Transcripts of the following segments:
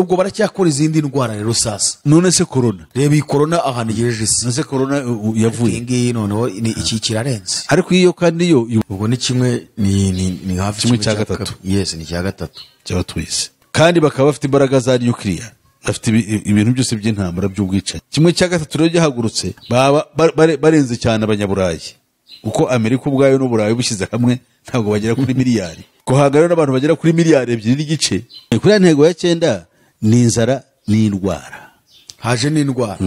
ubwo baracyakora izindi ndwara rero sasa. None se corona, reba iyi corona ahantu igejeje isi. none se corona yavuye ngiyi noneho iki kirarenze. ariko iyo kandi yo ubwo ni kimwe ni hafi kimwe cya gatatu. Yes, ni cya gatatu cy'abatwise, kandi bakaba bafite imbaraga za nuclear, bafite ibintu byose by'intambara by'ubwicanyi. Kimwe cya gatatu rero gihagurutse baba barenze cyane abanyaburayi, kuko Amerika ubwayo n'Uburayi bushyize hamwe ntabwo bagera kuri miliyari. Ko hagara n'abantu bagera kuri miliyari 2 n'igice. Kuri ntego ya 9 ni inzara n'indwara. Haje n'indwara.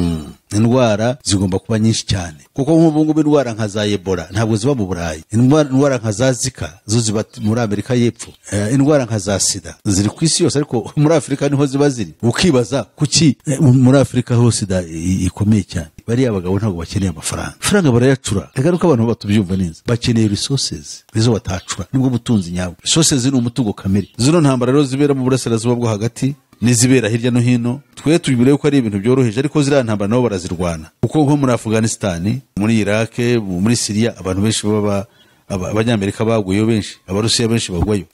Indwara zigomba kuba nyinshi cyane, kuko nk'ubu ngubu indwara nka za Ebola ntabwo ziba mu Burayi. Indwara nka za Zika zo ziba muri Amerika y'Epfo. Indwara nka za Sida ziri ku isi yose, ariko muri Afrika niho ziba ziri. Ukibaza kuki muri Afrika hose Sida ikomeye cyane. Bari abagabo ntabwo bakeneye amafaranga barayacura. Reka nuko abantu batubyumva neza, bakeneye resources nizo batacura. Nibwo butunzi nyabwo. Resources ni umutungo kamere. Zino ntambara rero zibera mu burasirazuba bwo hagati nizibera hirya no hino, twe tubibire ko ari ibintu byoroheje, ariko zira ntambara nabo barazirwana. Kuko nko muri Afghanistan, muri Iraq, muri Syria abantu benshi baba abanyamerika baguyeyo benshi, abarusiya benshi bagwayo.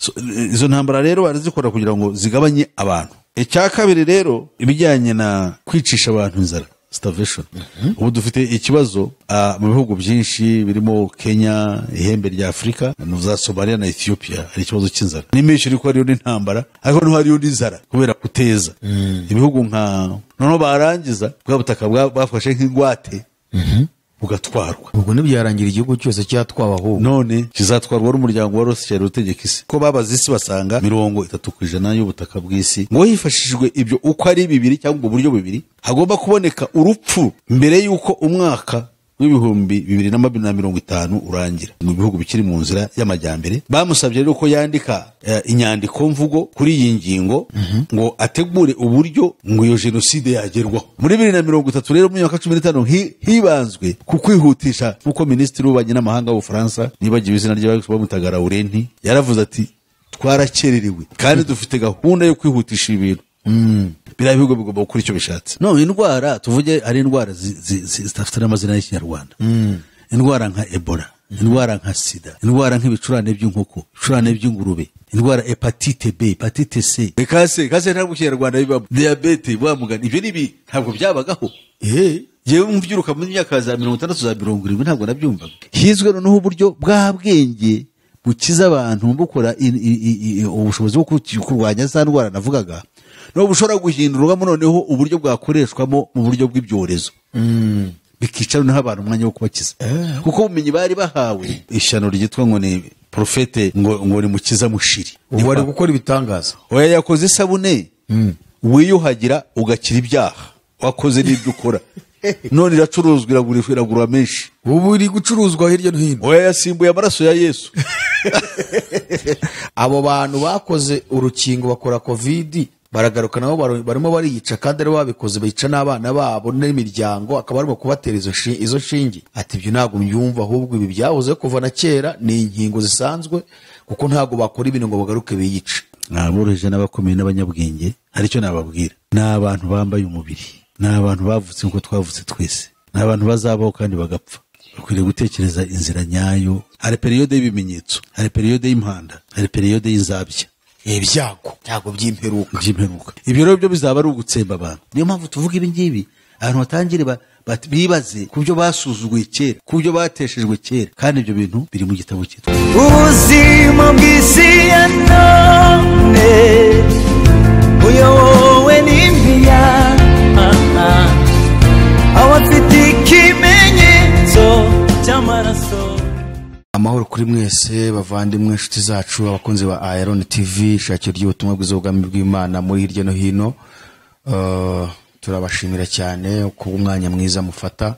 Izo ntambara rero barazikora kugira ngo zigabanye abantu. Icya kabiri rero ibijyanye na kwicisha abantu inzara, starvation. Ubu dufite ikibazo mu bihugu byinshi birimo Kenya, ihembe rya Afrika, za Somalia na Ethiopia, ari ikibazo cy'inzara. Nimeshi riko ari n'intambara, ariko no hari n'inzara kubera kuteza. Ibihugu nka noneho barangiza bwa butaka bafashe nk'ingwate bugatwarwa. Ubwo nibyarangira igihugu cyose cyatwawe aho. None kizatwarwa n'umuryango wa Rothschild utegeka isi. Ko babaze isi basanga 30% y'ubutaka bw'isi ngo hifashishijwe ibyo uko ari bibiri cyangwa uburyo bubiri, hagomba kuboneka urupfu mbere y'uko umwaka w'ibihumbi 2050 urangira. Mu bihugu bikiri mu nzira y'amajyambere bamusabye rero ko yandika inyandiko mvugo kuri iyi ngingo ngo ategure uburyo ngo iyo genocide yagerwaho. Muri 2030 rero mu myaka 15 hibanzwe ku kwihutisha, kuko Minisitiri w'Ububanyi n'Amahanga w'Ubufaransa nibagiwe izina ry'abagabo bamutagara Laurent yaravuze ati twarakererewe kandi dufite gahunda yo kwihutisha ibintu. Bira bihugu bigomba gukora icyo bishatse. No, indwara tuvuge ari indwara zitafite n'amazina y'Ikinyarwanda. Indwara nka Ebola, indwara nka Sida, indwara nk'ibicurane by'inkoko, ibicurane by'ingurube, indwara hepatite B, hepatite C, kase ntabwo Kinyarwanda biba diabete, bwamugana ibyo nibi ntabwo byabagaho. Jewe mvyiruka mu myaka za 60 za 70 ntabwo nabyumvaga. Hizwe noneho uburyo bwa bwenge bukiza abantu bukora ubushobozi bwo kurwanya za ndwara navugaga. No bushora guhindurwamo noneho uburyo bwakoreshwamo mu buryo bw'ibyorezo. Bikicara no abantu umwanya wo kubakiza. Kuko ubumenyi bari bahawe ishyano ryitwa ngo ni profete ngo ni mukiza mushiri. Ubu bari gukora ibitangaza. Oya yakoze isabune wiyuhagira ugakira ibyaha. Wakoze n'ibyo ukora. None iracuruzwa iragura menshi. Ubu iri gucuruzwa hirya no hino. Oya yasimbuye amaraso ya Yesu. Abo bantu bakoze urukingo bakora COVID baragaruka nabo barimo bariyica, kandi ari babikoze bica n'abana babo n'imiryango, akaba arimo kubatera izo shingi. Ati ibyo ntabwo mbyumva, ahubwo ibi byahoze kuva na kera, ni inkingo zisanzwe, kuko ntabwo bakora ibintu ngo bagaruke biyica. Naboroheje n'abakomeye n'abanyabwenge, hari icyo nababwira. N'abantu bambaye umubiri, n'abantu bavutse nko twavutse twese, n'abantu bazabaho kandi bagapfa. Bakwiriye gutekereza inzira nyayo. Hari periode y'ibimenyetso, hari periode y'impanda, hari periode y'inzabya. Ibyago by'imperuka. Ibyo rero byo bizaba ari ugutsemba abantu. Niyo mpamvu tuvuga ibi ngibi, abantu batangire bibaze ku byo basuzuguye kera, ku byo bateshejwe kera, kandi ibyo bintu biri mu gitabo cyitwa ubuzima bw'isi ya none uyobowe n'impiya, abafite ikimenyetso cy'amaraso. Amahoro kuri mwese bavandimwe inshuti zacu, abakunzi ba AYALONI TV, shakiro ry'ubutumwa bw'izobwami bw'Imana muri hirya no hino. Turabashimira cyane ku umwanya mwiza mufata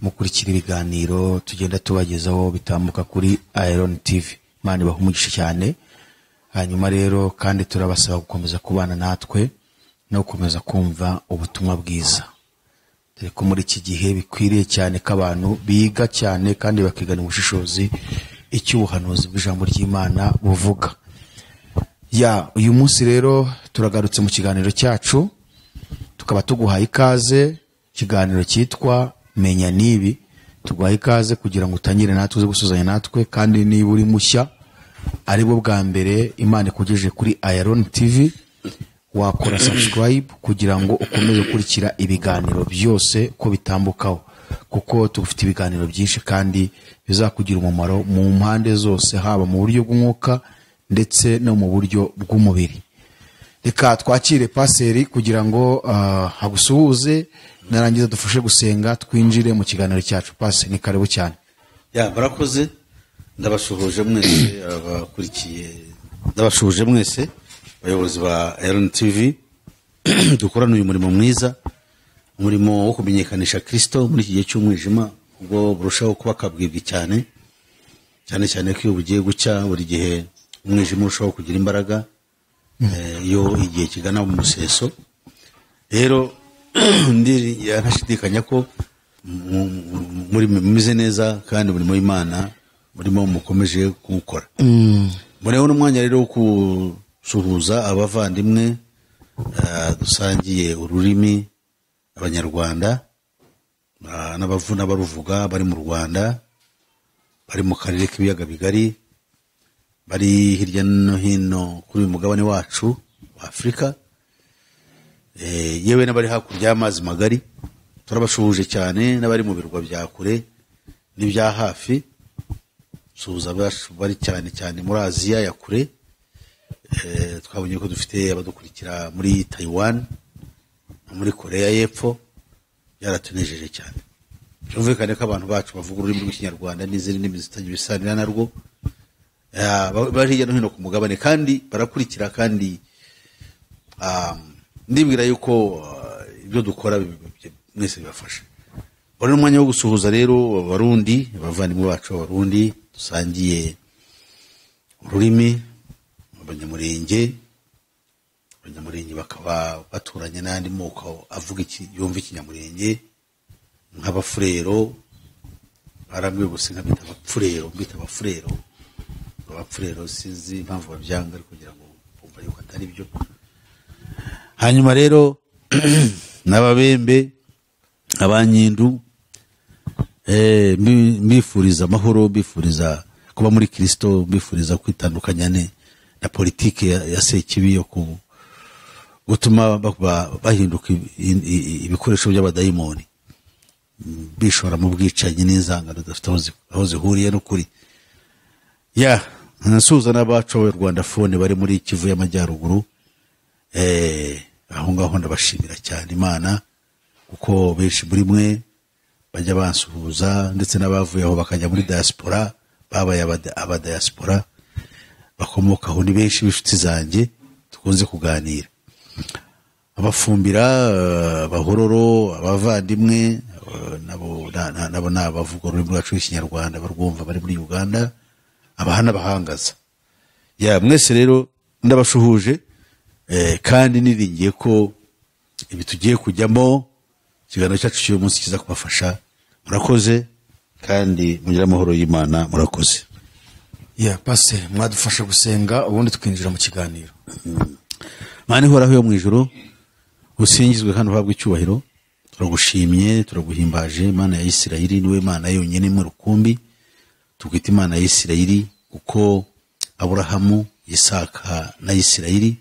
mukurikira ibiganiro tugenda tubagezaho bitambuka kuri AYALONI TV. Imana ibahumugishe cyane. Hanyuma rero kandi turabasaba gukomeza kubana natwe no gukomeza kumva ubutumwa bwiza. Dore ko muri iki gihe bikwiriye cyane ko abantu biga cyane kandi bakigana ubushishozi icyo ubuhanuzi bw'ijambo ry'Imana buvuga. Uyu munsi rero turagarutse mu kiganiro cyacu, tukaba tuguhaye ikaze. Ikiganiro cyitwa Menya Nibi, tuguhaye ikaze kugira ngo utangire natwe uze gusuzanya natwe, kandi niba uri mushya ari bwo bwa mbere Imana ikugejeje kuri AYALONI TV, wakora subscribe kugira ngo ukomeze gukurikira ibiganiro byose ko bitambukaho, kuko tufite ibiganiro byinshi kandi bizakugira umumaro mu mpande zose, haba mu buryo bw'umwuka ndetse no mu buryo bw'umubiri. Reka twakire paseri kugira ngo hagusuhuze, narangiza dufashe gusenga twinjire mu kiganiro cyacu. Paseri, ni karibu cyane. Barakoze, ndabashuhuje mwese abakurikiye, ndabashuhuje mwese abayobozi ba AYALONI TV. Dukorana uyu murimo mwiza, umurimo wo kumenyekanisha Kristo muri iki gihe cy'umwijima, ubwo burushaho kuba kabwibwi cyane cyane ko iyo bugiye gucya buri gihe umwijima urushaho kugira imbaraga iyo igihe kigana mu museso. Rero ntashidikanya ko muri mumeze neza kandi umurimo w'Imana murimo mukomeje kuwukora. Mureho n'umwanya rero wo kusuhuza abavandimwe dusangiye ururimi, abanyarwanda n'abaruvuga bari mu Rwanda, bari mu karere k'ibiyaga bigari, bari hirya no hino kuri uyu mugabane wacu wa Afurika, yewe n'abari hakurya y'amazi magari. Turabashuhuje cyane n'abari mu birwa bya kure n'ibya hafi. Suhuza bari cyane muri Aziya ya kure. Twabonye ko dufite abadukurikira muri Taiwan, muri Korea y'Epfo. Byaratunejeje cyane. Byumvikane ko abantu bacu bavuga ururimi rw'Ikinyarwanda n'izindi ndimi zitagira ibisanira narwo bari hirya no hino ku mugabane kandi barakurikira, kandi ndibwira yuko ibyo dukora mwese bibafasha. Bari n'umwanya wo gusuhuza rero abarundi, abavandimwe bacu abarundi dusangiye ururimi, abanyamurenge bakaba baturanye n'andi moko avuga yumva ikinyamurenge, nk'abafurero. Barambwiye gusa nkabita abafurero sinzi impamvu babyanga, ariko kugira ngo bumva yuko atari byo. Hanyuma rero n'ababembe, abanyindu, mbifuriza amahoro, mbifuriza kuba muri Kristo, mbifuriza kwitandukanya na politike ya sekibi yo gutuma bahinduka ibikoresho by'abadayimoni, bishora mu bwicanyi n'inzangano zidafite aho zihuriye n'ukuri. Nasuhuza n'abacu b'Rwanda phone bari muri Kivu y'Amajyaruguru. Aho ngaho ndabashimira cyane Imana, kuko benshi muri mwe bajya bansuhuza, ndetse n'abavuye aho bakajya muri diaspora, babaye abadiaspora bakomoka aho, ni benshi b'inshuti zanjye tukunze kuganira. Abafumbira, abahororo, abavandimwe nabo n'abavuga ururimi rwacu rw'Ikinyarwanda barwumva, bari muri Uganda, abahana bahangaza. Mwese rero ndabashuhuje, kandi niringiye ko ibi tugiye kujyamo ikiganiro cyacu cy'uyu munsi kiza kubafasha. Murakoze kandi mugira amahoro y'Imana. Murakoze. Pastor, mwadufasha gusenga ubundi twinjira mu kiganiro. Mana ihoraho yo mw'Ijuru, usingizwe kandi uhabwe icyubahiro. Turagushimye, turaguhimbaje Imana ya Isirayeli, niwe Mana yonyine mu rukumbi. Tukwita Imana ya Isirayeli kuko Aburahamu, Isaka na Isirayeli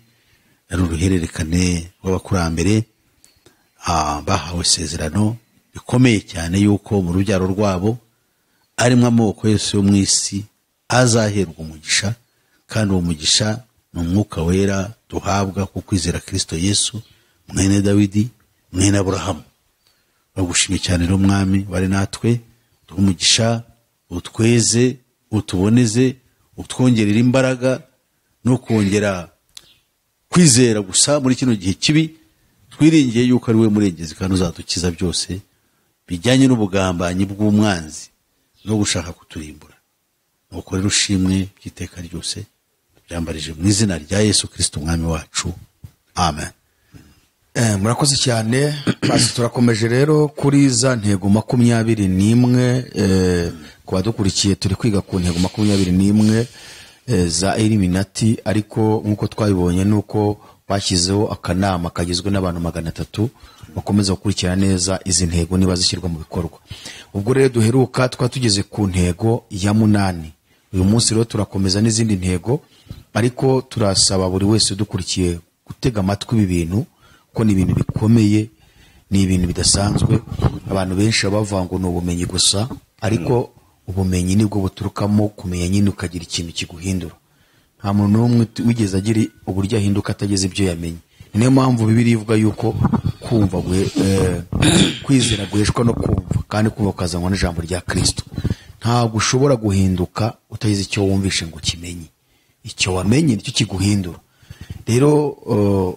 ari uruhererekane rw'abakurambere bahawe isezerano bikomeye cyane yuko mu rubyaro rwabo arimo amoko yose yo mu isi azaherwa umugisha, kandi uwo mugisha ni umwuka wera duhabwa ku kwizera Kristo Yesu mwene Dawidi mwene Aburahamu. Bagushimiye cyane rero Mwami, bari natwe duha umugisha, utweze, utuboneze, utwongerera imbaraga no kongera kwizera gusa muri kino gihe kibi. Twiringiye yuko ari we murengezi kandi uzadukiza byose bijyanye n'ubugambanyi bw'umwanzi no gushaka kuturimbura. Nuko rero ushimwe by'iteka ryose, byambarije mu izina rya Yesu Kristo umwami wacu. Amen. Murakoze cyane. Basi turakomeje rero kuri za ntego 21 ku badukurikiye. Turi kwiga ku ntego 21 za Illuminati, ariko nkuko twabibonye nuko bashyizeho akanama kagizwe n'abantu 300 bakomeza gukurikira neza izi ntego niba zishyirwa mu bikorwa. Ubwo rero duheruka tugeze ku ntego ya 8. Uyu munsi rero turakomeza n'izindi ntego, ariko turasaba buri wese dukurikiye gutega amatwi ibi bintu ko ni ibintu bikomeye, ni ibintu bidasanzwe. Abantu benshi bavuga ngo ni ubumenyi gusa, ariko ubumenyi nibwo buturukamo kumenya nyine ukagira ikintu kiguhindura. Nta muntu n'umwe wigeze agira uburyo ahinduka atageze ibyo yamenye. Niyo mpamvu Bibiliya ivuga yuko kumva kwizera guheshwa no kumva, kandi kumva kukazanwa n'ijambo rya Kristo. Ntabwo ushobora guhinduka utagize icyo wumvishe ngo kimenye. Icyo wamenye nicyo kiguhindura. Rero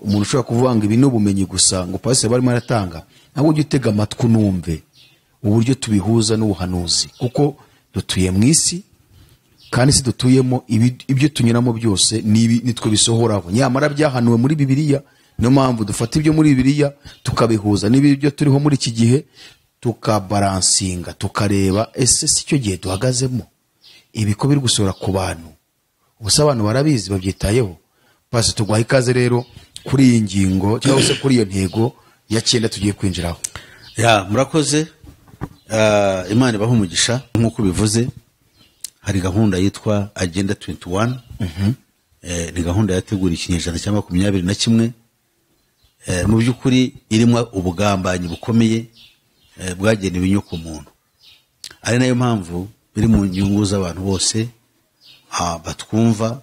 umuntu ushobora kuvuga ngo ibi ni ubumenyi gusa, ngo pastor barimo aratanga, ntabwo ujye utega amatwi numve uburyo tubihuza n'ubuhanuzi, kuko dutuye mu isi, kandi si dutuyemo ibyo tunyuramo byose nitwe bisohoraho. Nyamara byahanuwe muri Bibiliya. Niyo mpamvu dufata ibyo muri Bibiliya tukabihuza n'ibyo turiho muri iki gihe, tukabaransinga, tukareba ese si cyo gihe duhagazemo. Ibi ko biri gusohora ku bantu, ubusa abantu barabizi, babyitayeho. Pastor tugwaha ikaze rero kuri iyi ngingo cyangwa se kuri iyo ntego ya 9 tugiye kwinjiraho. Murakoze. Imana ibaha umugisha. Nk'uko bivuze, hari gahunda yitwa Agenda 21. Ni gahunda yategura ikinyejana cya 21. Mu by'ukuri irimo ubugambanyi bukomeye bwagenewe inyoko muntu. Ari nayo mpamvu biri mu nyungu z'abantu bose batwumva,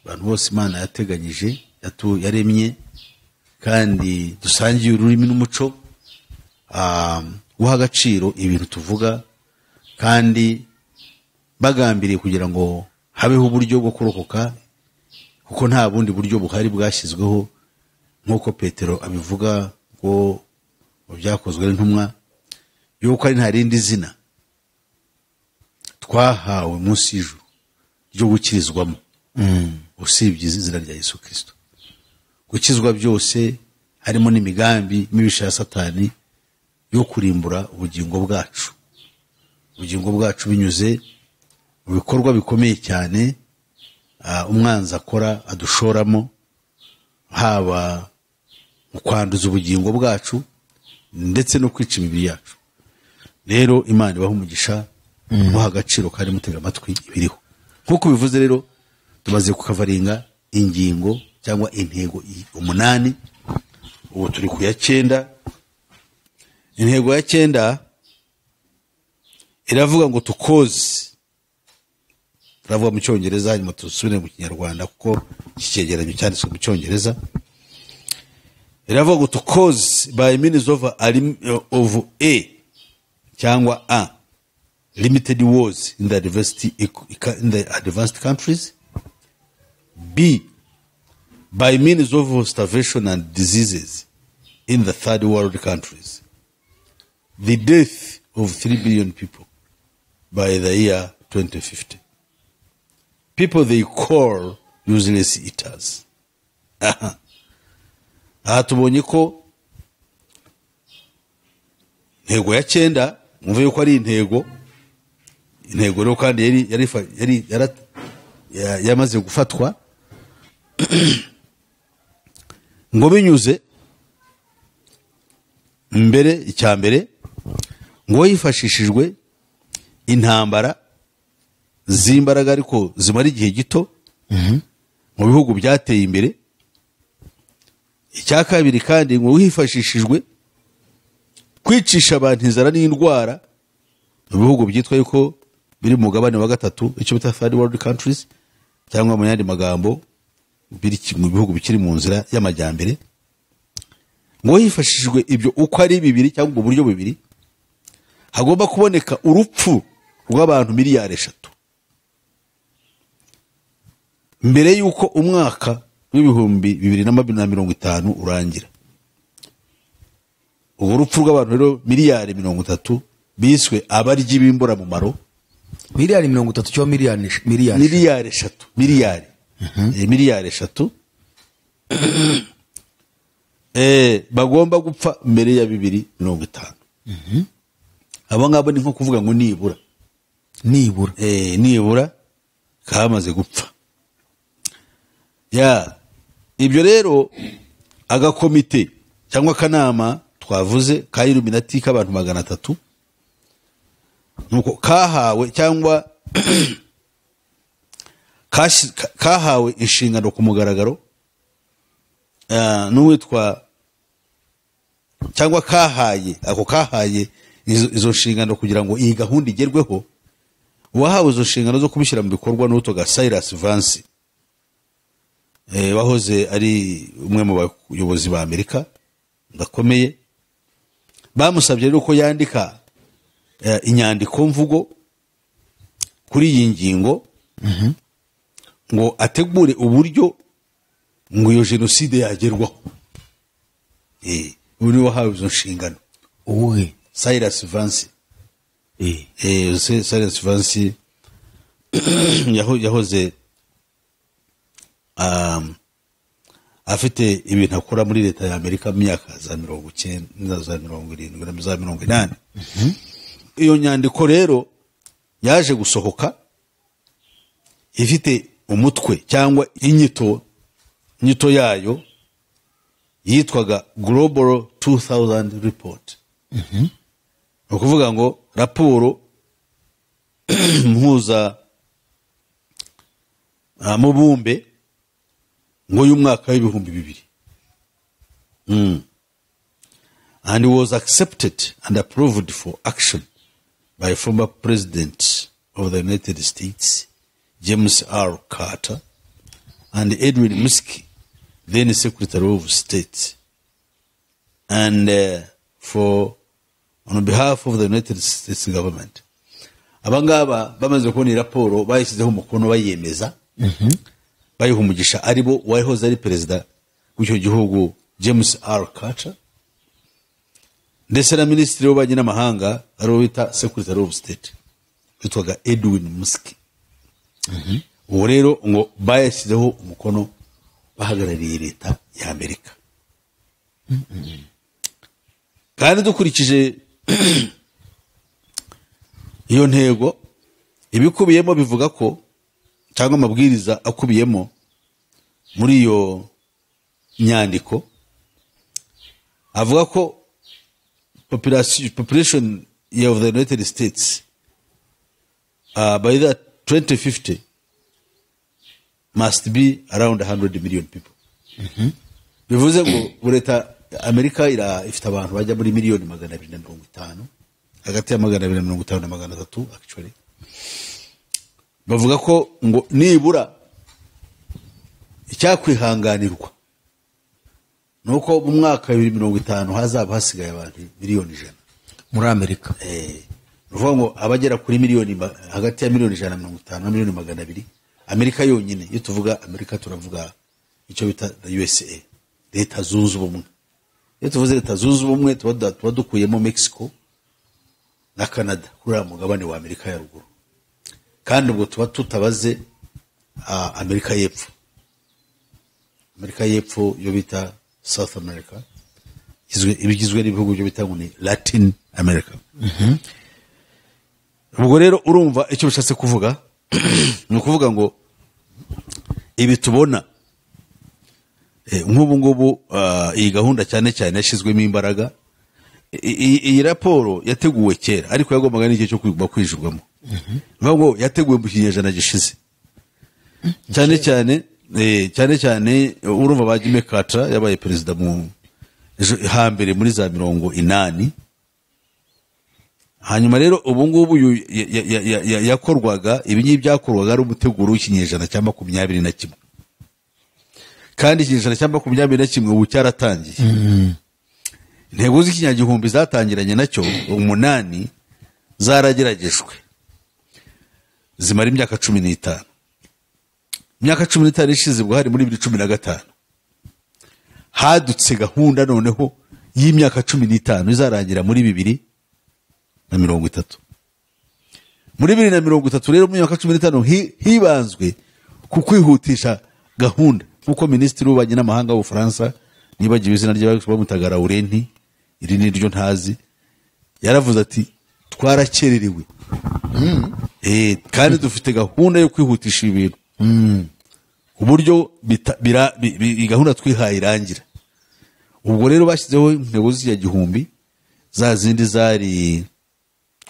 abantu bose Imana yateganyije, yaremye, kandi dusangiye ururimi n'umuco, guha agaciro ibintu tuvuga, kandi bagambiriye kugira ngo habeho uburyo bwo kurokoka, kuko nta bundi buryo buhari bwashyizweho, nk'uko Petero abivuga ngo byakozwe n'intumwa, yuko ari nta rindi zina twahawe munsi y'ijuru ryo gukirizwamo usibye izina rya Yesu Kristo. Gukizwa byose harimo n'imigambi mibisha ya Satani yo kurimbura ubugingo bwacu binyuze mu bikorwa bikomeye cyane umwanzi akora, adushoramo, haba mu kwanduza ubugingo bwacu ndetse no kwica imibiri yacu. Rero Imana ibaha umugisha, muha agaciro kandi mutega amatwi ibiriho. Nk'uko bivuze rero, tumaze kukavaringa ingingo cyangwa intego 8. Ubu turi ku ya 9. Intego ya 9 iravuga ngo tukoze. Turavuga mu Cyongereza, hanyuma tusubire mu Kinyarwanda kuko iki cyegeranyo cyanditswe mu Cyongereza. Iravuga ngo tukoze by means of a cyangwa a limited wars in the advanced countries. B, by means of starvation and diseases in the third world countries. The death of 3 billion people by the year 2050. People they call useless eaters. Tubonye ko intego ya 9, mwumve yuko ari intego rero, kandi yamaze gufatwa ngo binyuze mbere, icyambere ngo yifashishijwe intambara z'imbaraga ariko zimara igihe gito mu bihugu byateye imbere. Icya kabiri kandi ngo wifashishijwe kwicisha abantu inzara n'indwara mu bihugu byitwa yuko biri mu mugabane wa 3, icyo bita third world countries, cyangwa mu yandi magambo biri mu bihugu bikiri mu nzira y'amajyambere. Ngo hifashishijwe ibyo uko ari bibiri cyangwa uburyo bubiri, hagomba kuboneka urupfu rw'abantu miliyari 3 mbere yuko umwaka w'ibihumbi 2050 urangira. Ubu rupfu rw'abantu rero miliyari 30 biswe abaryi b'imbura mumaro. Miliyari 30 cyo miliyari 3 miliyari 3 bagomba gupfa mbere ya 2050. Abo ngabo ni nko kuvuga ngo nibura kamaze gupfa. Ibyo rero agakomite cyangwa akanama twavuze ka Illuminati k'abantu 300 nuko kahawe cyangwa kahawe inshingano ku mugaragaro n'uwitwa cyangwa kahaye izo nshingano kugira ngo iyi gahunda igerweho, uwahawe izo nshingano zo kubishyira mu bikorwa n'utoga Cyrus Vance, wahoze ari umwe mu bayobozi ba Amerika bakomeye. Bamusabye rero ko yandika inyandiko mvugo kuri iyi ngingo, ngo ategure uburyo ngo iyo jenoside yagerwaho. Ubu ni wahawe izo nshingano. uwuhe? Cyrus Vance. Cyrus Vance yahoze afite ibintu akora muri leta ya Amerika mu myaka za 19 za 70 na za 80. Iyo nyandiko rero yaje gusohoka ifite umutwe cyangwa inyito yayo yitwaga Global 2000 Report. Ukuvuga ngo raporo mpuza mubumbe ngo y'umwaka w'2000. And was accepted and approved for action by former President of the United States, James R. Carter, and Edwin Muskie, then Secretary of State. And on behalf of the United States government. Abangaba bamaze kubona raporo bayishyizeho umukono bayemeza, bayiha umugisha, aribo wahoze ari perezida w'icyo gihugu James R. Carter, ndetse na minisitiri w'ububanyi n'amahanga ariwe bita Secretary of State witwaga Edwin Muskie. Ubu rero ngo bayashyizeho umukono bahagarariye leta ya Amerika. Kandi dukurikije iyo ntego, ibikubiyemo bivuga ko, cyangwa amabwiriza akubiyemo muri iyo nyandiko, avuga ko population of the United States by the 2050 must be around 100 million people. Bivuze ngo leta Amerika ifite abantu bajya muri miliyoni 250, hagati ya 250 na 300 actually. Bavuga ko ngo nibura icyakwihanganirwa nuko mu mwaka wa 2050 hazaba hasigaye abantu miliyoni 100 muri Amerika. Ruvuga ngo abagera kuri miliyoni hagati ya miliyoni 150 na miliyoni 200 Amerika yonyine. Iyo tuvuga Amerika turavuga icyo bita USA, leta zunze ubumwe. Iyo tuvuze leta zunze ubumwe tuba dukuyemo Mexico na Canada kuri mugabane wa Amerika ya ruguru, kandi ubwo tuba tutabaze Amerika y'epfo. Amerika y'epfo yo bita South America, ibigizwe n'ibihugu byo bita ngo ni Latin America. Ubwo rero urumva icyo bishatse kuvuga ni ukuvuga ngo ibi tubona nk'ubu ngubu iyi gahunda cyane cyane yashyizwemo imbaraga. Iyi raporo yateguwe kera, ariko yagombaga n'igihe cyo kwijurwamo. Bivuga ngo yateguwe mu kinyejana gishize cyane cyane urumva ba Jimmy Carter yabaye perezida mu hambere muri za 80. Hanyuma rero ubu ngubu yakorwaga ibinyi byakorwaga ari umuteguro w'ikinyejana cya 21, kandi ikinyejana cya 21 ubu cyaratangiye. Intego z'ikinyagihumbi zatangiranye nacyo 8 zarageragejwe zimara imyaka 15. Imyaka 15 ishize bwo hari muri 2015 hadutse gahunda noneho y'imyaka 15 izarangira muri 2030. Muri 2030 rero mu myaka 15 hibanzwe ku kwihutisha gahunda, kuko minisitiri w'ububanyi n'amahanga w'Ubufaransa, nibagiwe izina rye bamutaga Laurenti, iri ni ryo ntazi, yaravuze ati twarakererewe. Kandi dufite gahunda yo kwihutisha ibintu uburyo gahunda twihaye irangira. Ubwo rero bashyizeho intego z'igihumbi, za zindi zari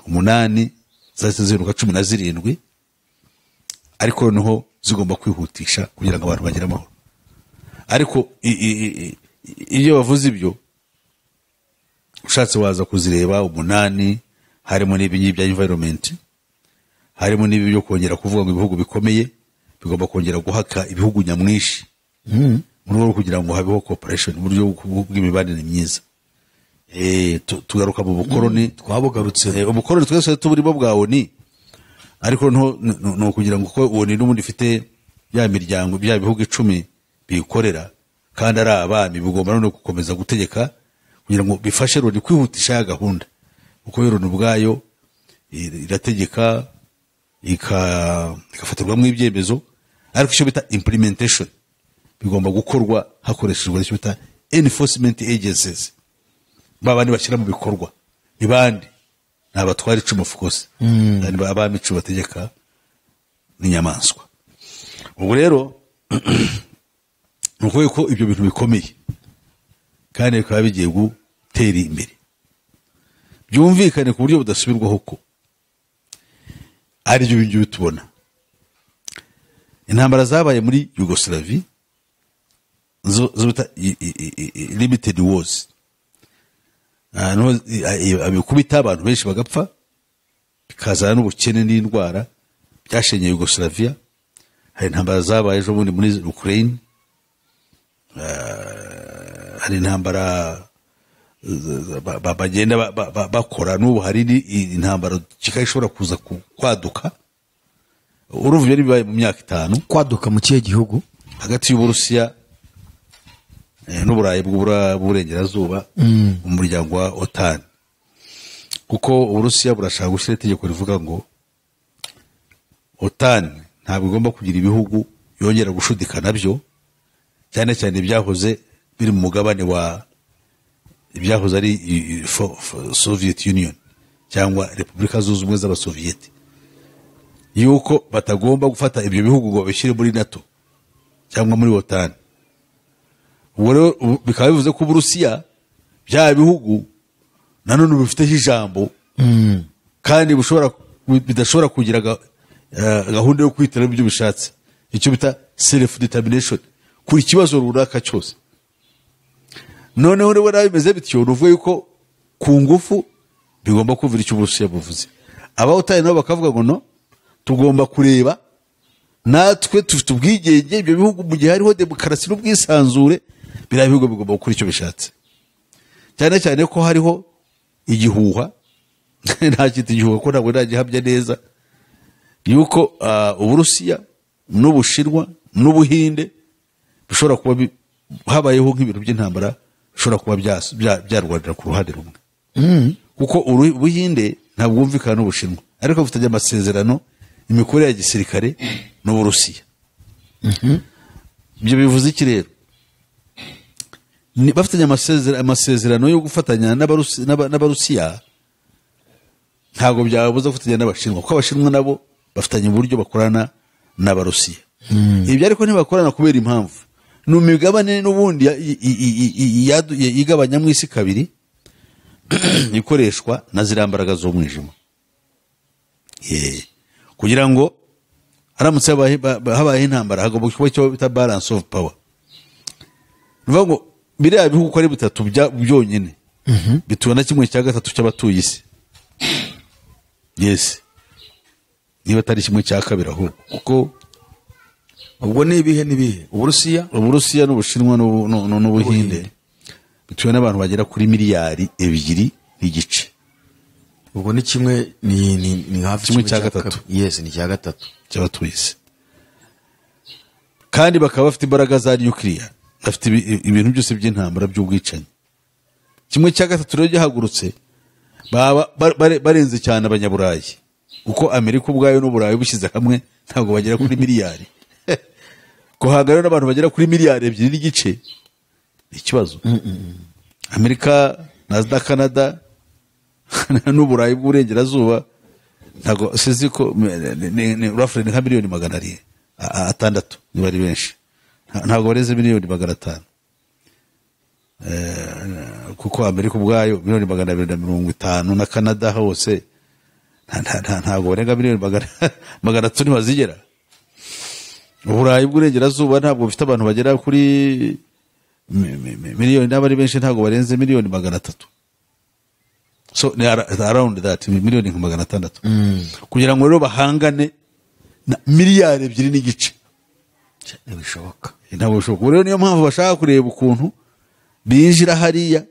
8 zaziruka 17, ariko noneho zigomba kwihutisha kugira ngo abantu bagire amahoro. ariko iyo bavuze ibyo ushatse waza kuzireba 8 harimo n'ibi bya environment, harimo n'ibi byo kongera kuvuga ngo ibihugu bikomeye bigomba kongera guhaka ibihugu nyamwinshi mu rwego kugira ngo habeho cooperation mu buryo bw'imibanire myiza. Tugaruka mu bukoroni, twabugarutse ubukoroni twese tuburimo bwa ONU, ariko no kugira ngo ko ONU n'ubundi ifite ya miryango bya bihugu 10 bikorera kandi ari abami, bigomba no gukomeza gutegeka kugira ngo bifashe Loni kwihutisha ya gahunda, uko Loni ubwayo irategeka ikafatirwamo ibyemezo, ariko icyo bita implementation bigomba gukorwa hakoreshejwe icyo bita enforcement agencies, babandi bashyira mu bikorwa ni bandi, n'abatwara 10 of course, kandi abami 10 bategeka n'inyamaswa. Ubwo rero nuko yuko ibyo bintu bikomeye kandi bikaba bigiye gutera imbere, byumvikane ku buryo budasubirwaho ko ari byo bintu tubona. Intambara zabaye muri Yugoslavia zo bita limited wars, abikubita abantu benshi bagapfa, bikazana n'ubukene n'indwara byashenye Yugoslavia. Hari intambara zabaye ejo bundi muri Ukraine, hari intambara bagenda bakora n'ubu, hari intambara kikashobora kuza kwaduka. Urumva byari bibaye mu myaka 5 kwaduka mu kihe gihugu hagati y'Uburusiya n'Uburayi bw'Uburengerazuba mu muryango wa OTAN, kuko Uburusiya burashaka gushyira itegeko rivuga ngo OTAN ntabwo igomba kugira ibihugu yongera gushudikana byo, cyane cyane ibyahoze biri mu mugabane wa ibyahoze ari Soviet Union cyangwa Repubulika Zunze Ubumwe z'Abasoviyeti, yuko batagomba gufata ibyo bihugu ngo babishyire muri NATO cyangwa muri OTAN. Ubwo rero bikaba bivuze ko Uburusiya bya bihugu nanone bifiteho ijambo, kandi bidashobora kugira gahunda yo kwitera ibyo bishatse, icyo bita self determination kuri kibazo runaka cyose. Noneho rero bimeze bityo, uvuga yuko ku ngufu bigomba kumvira icyo Uburusiya buvuze. Abawutaye nabo bakavuga ngo no, tugomba kureba natwe tufite ubwigenge, ibyo bihugu mu gihe hariho demokarasi n'ubwisanzure, biriya bihugu bigomba gukora icyo bishatse. Cyane cyane ko hariho igihuha nta kintu igihuha ko ntabwo nagihamya neza, yuko Uburusiya n'Ubushinwa n'Ubuhinde bishobora kuba habayeho nk'ibintu by'intambara bishobora kuba byarwanira ku ruhande rumwe, kuko Ubuhinde ntabwo bwumvikana n'Ubushinwa, ariko bafitanye amasezerano imikorere ya gisirikare n'Uburusiya. Ibyo bivuze iki rero? Bafitanye amasezerano yo gufatanya n'Abarusiya, ntabwo byabuza gufatanya n'Abashinwa, kuko Abashinwa nabo bafitanye uburyo bakorana n'Abarusiya. Ibyo ariko ntibakorana kubera impamvu ni imigabane n'ubundi yigabanya mu isi kabiri ikoreshwa na ziriya mbaraga z'umwijima, kugira ngo haramutse habaye intambara hagomba kuba icyo bita balance of power. Nuvuga ngo biriya bihugu uko ari 3 byonyine bituwe na 1/3 cy'abatuye isi. Yes, niba atari 1/2 ahubwo, kuko ubwo ni ibihe Uburusiya n'Ubushinwa n'Ubuhinde bituwe n'abantu bagera kuri miliyari 2 n'igice. Ubwo ni kimwe ni hafi 1/3. Yes, ni 1/3 cy'abatuye isi, kandi bakaba bafite imbaraga za nuclear, bafite ibintu byose by'intambara by'ubwicanyi. 1/3 rero gihagurutse baba barenze cyane abanyaburayi, kuko Amerika ubwayo n'Uburayi bushyize hamwe ntabwo bagera kuri miliyari. Kuhangana n'abantu bagera kuri miliyari 2 n'igice ikibazo. Amerika na Canada n'Uburayi bw'Uburengerazuba ntabwo sizi ko ni roughly nka miliyoni 600 niba ari benshi, ntabwo bareze miliyoni 500, kuko Amerika ubwayo miliyoni 250 na Canada hose ntabwo barenga miliyoni 300 ntibazigera. uburayi bw'uburengerazuba ntabwo bufite abantu bagera kuri miliyoni, n'abari benshi ntabwo barenze miliyoni 300. So ni around that, miliyoni 600. Kugira ngo rero bahangane na miliyari 2.5 ntibishoboka. ntabwo bishoboka. Rero niyo mpamvu bashaka kureba ukuntu binjira hariya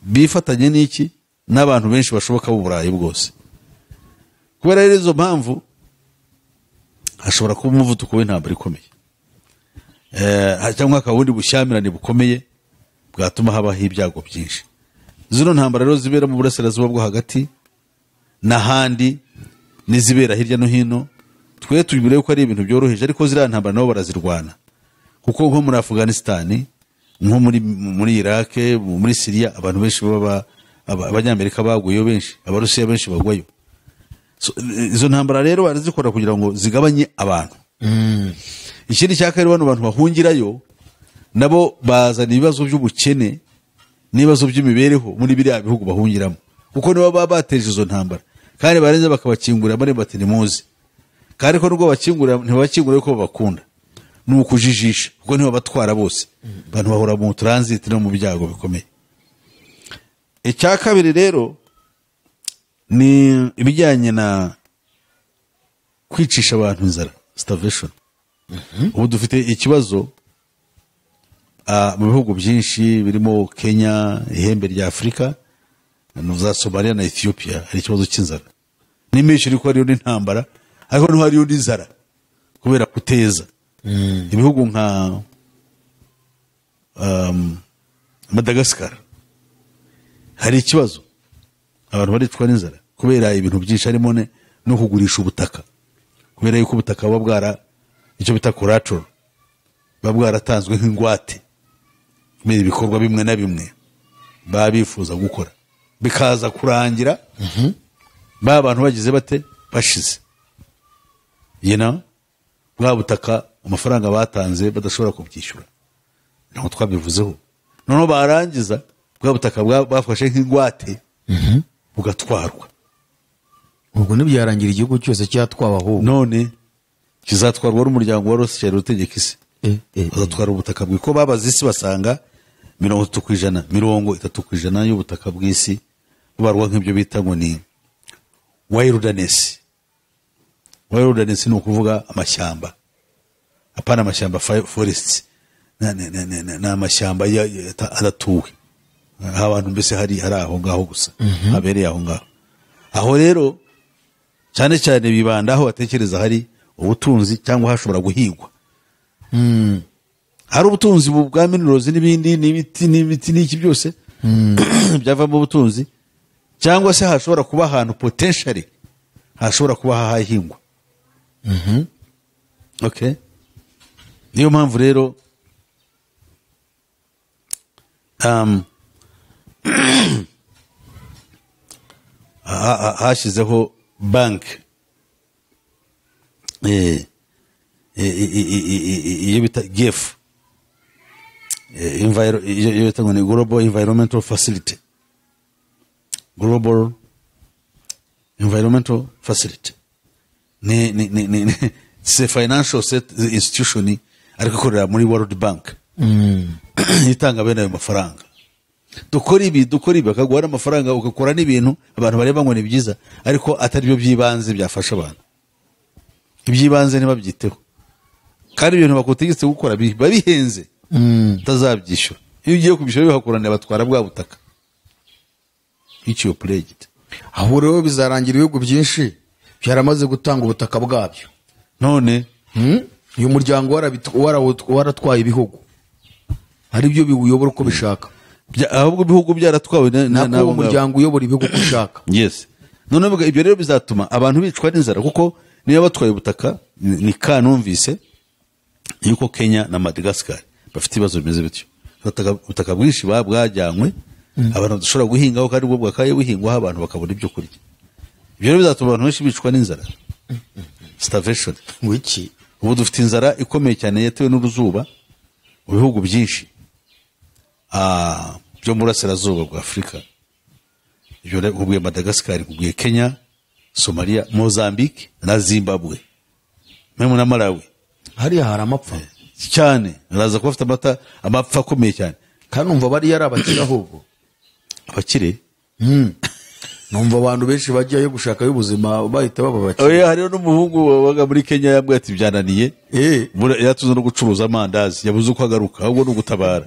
bifatanye n'iki n'abantu benshi bashoboka b'uburayi bwose. Kubera rero izo mpamvu hashobora kuba umuvuduko w'intambara ikomeye, cyangwa akabundi bushyamirane bukomeye bwatuma habaho ibyago byinshi. Zino ntambara rero zibera mu burasirazuba bwo hagati n'ahandi n'izibera hirya no hino, twe tubire ko ari ibintu byoroheje, ariko ziriya ntambara nabo barazirwana. Kuko nko muri Afghanistan, nko muri Iraq, muri Syria, abantu benshi abanyamerika baguyeyo benshi, abarusiya benshi bagwayo. Izo ntambara rero barazikora kugira ngo zigabanye abantu. Ikindi cyaka rero abantu bahungirayo nabo bazana ibibazo by'ubukene n'ibibazo by'imibereho muri biriya bihugu bahungiramo, kuko nibo baba bateje izo ntambara, kandi barenze bakabakingurira bari bati nimuzi. Kandi ko nubwo bakingurira ntibakingurira ko babakunda, ni ukujijisha, kuko nibo batwara bose. Abantu bahora mu transit no mu byago bikomeye. Icya kabiri rero ni ibijyanye na kwicisha abantu inzara, starvation. Ubu dufite ikibazo mu bihugu byinshi birimo Kenya, ihembe rya Afrika, za Somalia na Ethiopia, hari ikibazo cy'inzara. Nimisho iri ko hariyo n'intambara, ariko no hariyo n'inzara kubera kuteza. Ibihugu nka Madagascar hari ikibazo, abantu baricwa n'inzara kubera ibintu byinshi, harimo no kugurisha ubutaka, kubera yuko ubutaka buba bwara icyo bita collateral, buba bwaratanzwe nk'ingwate kubera ibikorwa bimwe na bimwe baba bifuza gukora, bikaza kurangira ba bantu bagize bate bashize. Bwa butaka amafaranga batanze badashobora kubyishyura, ntabwo twabivuzeho. Noneho barangiza bwa butaka bafashe nk'ingwate bugatwarwa. Ubwo nibyarangira igihugu cyose cyatwawe, ahubwo none kizatwarwa n'umuryango wa Rothschild utegeka isi. Bazatwara ubutaka bw'iko babaze isi basanga 30% y'ubutaka bw'isi bubarwa nk'ibyo bita ngo ni wilderness. Wilderness ni ukuvuga amashyamba, apana amashyamba forests, na amashyamba adatuwe, abantu mbese hari aho ngaho gusa, habereye aho ngaho. Aho rero cyane cyane bibanda aho batekereza hari ubutunzi cyangwa hashobora guhingwa. Hari ubutunzi bwa minerals n'ibindi n'ibiti n'iki byose byava mu butunzi, cyangwa se hashobora kuba ahantu potentially hashobora kuba hahingwa. Okay, niyo mpamvu rero hashizeho bank iyo bita GEF, iyo bita ngo ni Global Environmental Facility. Global Environmental Facility it's a financial institution ariko ikorera muri World Bank, itanga bene ayo mafaranga. Dukora ibi bakaguha amafaranga ugakora n'ibintu abantu bareba ngo ni byiza, ariko atari byo byibanze byafasha abantu. Ibyibanze ntibabyiteho, kandi ibintu bakutegetse gukora babihenze, utazabyishyura. Iyo ugiye kubishyura bihakorana batwara bwa butaka, icyo pledged. Aho rero bizarangira ibihugu byinshi byaramaze gutanga ubutaka bwabyo. None uyu muryango waratwaye ibihugu, hari byo biwuyobora uko bishaka, ahubwo ibihugu byaratwawe nabo umuryango uyobora ibihugu uko ushaka. Yes. None ibyo rero bizatuma abantu bicwa n'inzara, kuko niyo batwaye ubutaka. Ni kanumvise yuko Kenya na Madagascar bafite ibibazo bimeze bityo, ubutaka bwinshi bwajyanywe, abantu badashobora guhingaho, kandi ubwo bwakaye buhingwaho abantu bakabona ibyo kurya. Ibyo rero bizatuma abantu benshi bicwa n'inzara, starvation. Wiki ubu dufite inzara ikomeye cyane yatewe n'uruzuba mu bihugu byinshi byo mu burasirazuba bwa Afrika. Ibyo rero kubwiye Madagascar, kubwiye Kenya, Somalia, Mozambique na Zimbabwe, memu na Malawi. hariya hari amapfa cyane araza kuba afite amapfa akomeye cyane kandi numva bariya ari abakire ahubwo abakire numva abantu benshi bajyayo gushakayo ubuzima bahita baba bakire hariho n'umuhungu wabaga muri Kenya yambwiye ati byananiye yatuze no gucuruza amandazi yabuze uko agaruka ahubwo ni ugutabara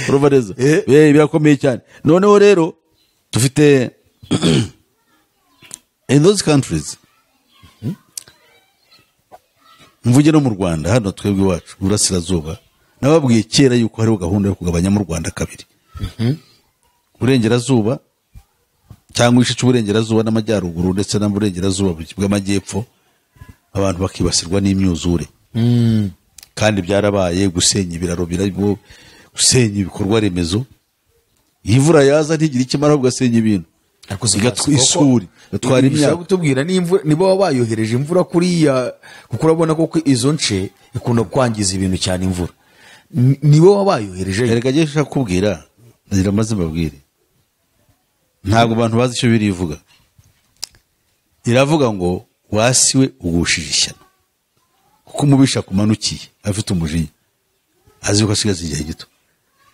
urumva neza birakomeye cyane noneho rero dufite in those countries mvuge no mu Rwanda hano twebwe iwacu burasirazuba nababwiye kera yuko hariho gahunda yo kugabanya mu Rwanda kabiri burengerazuba cyangwa igice cy'uburengerazuba n'amajyaruguru ndetse n'uburengerazuba bw'amajyepfo abantu bakibasirwa n'imyuzure kandi byarabaye gusenya ibiraro birimo gusenya ibikorwa remezo imvura yaza ntigira ikimara ugasenya ibintu isuri gatwara imyaka gutubwira niba wabayohereje imvura kuriya kuko urabona ko izo nce ikunda kwangiza ibintu cyane imvura niba wabayohereje reka ngiye nshaka kubwira ngira maze mbabwire ntabwo abantu bazi icyo birivuga iravuga ngo wasiwe ugushije ishyano kuko umubisha kumanukiye afite umujinya azi ko asigaze igihe gito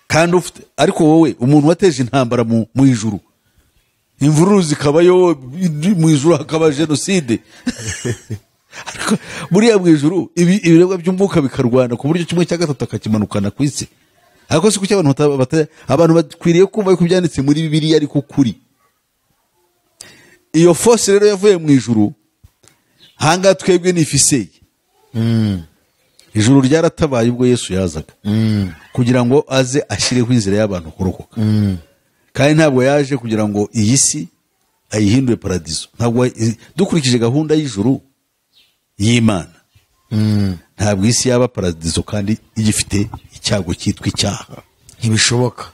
kandi ufite ariko wowe umuntu wateje intambara mu ijuru imvururu zikabayo mu ijuru hakaba jenoside ariko buriya mu ijuru ibiremwa by'umwuka bikarwana ku buryo 1/3 akakimanukana ku isi ariko si kuki abantu bakwiriye kumva yuko byanditse muri Bibiliya ariko kuri iyo force rero yavuye mu ijuru hanga twebwe nifiseye ijuru ryaratabaye ubwo Yesu yazaga kugira ngo aze ashyireho inzira y'abantu kurokoka kandi ntabwo yaje kugira ngo iyi si ayihindure paradizo ntabwo dukurikije gahunda y'ijuru y'Imana ntabwo isi yaba paradizo kandi igifite icyago cyitwa icyaha ntibishoboka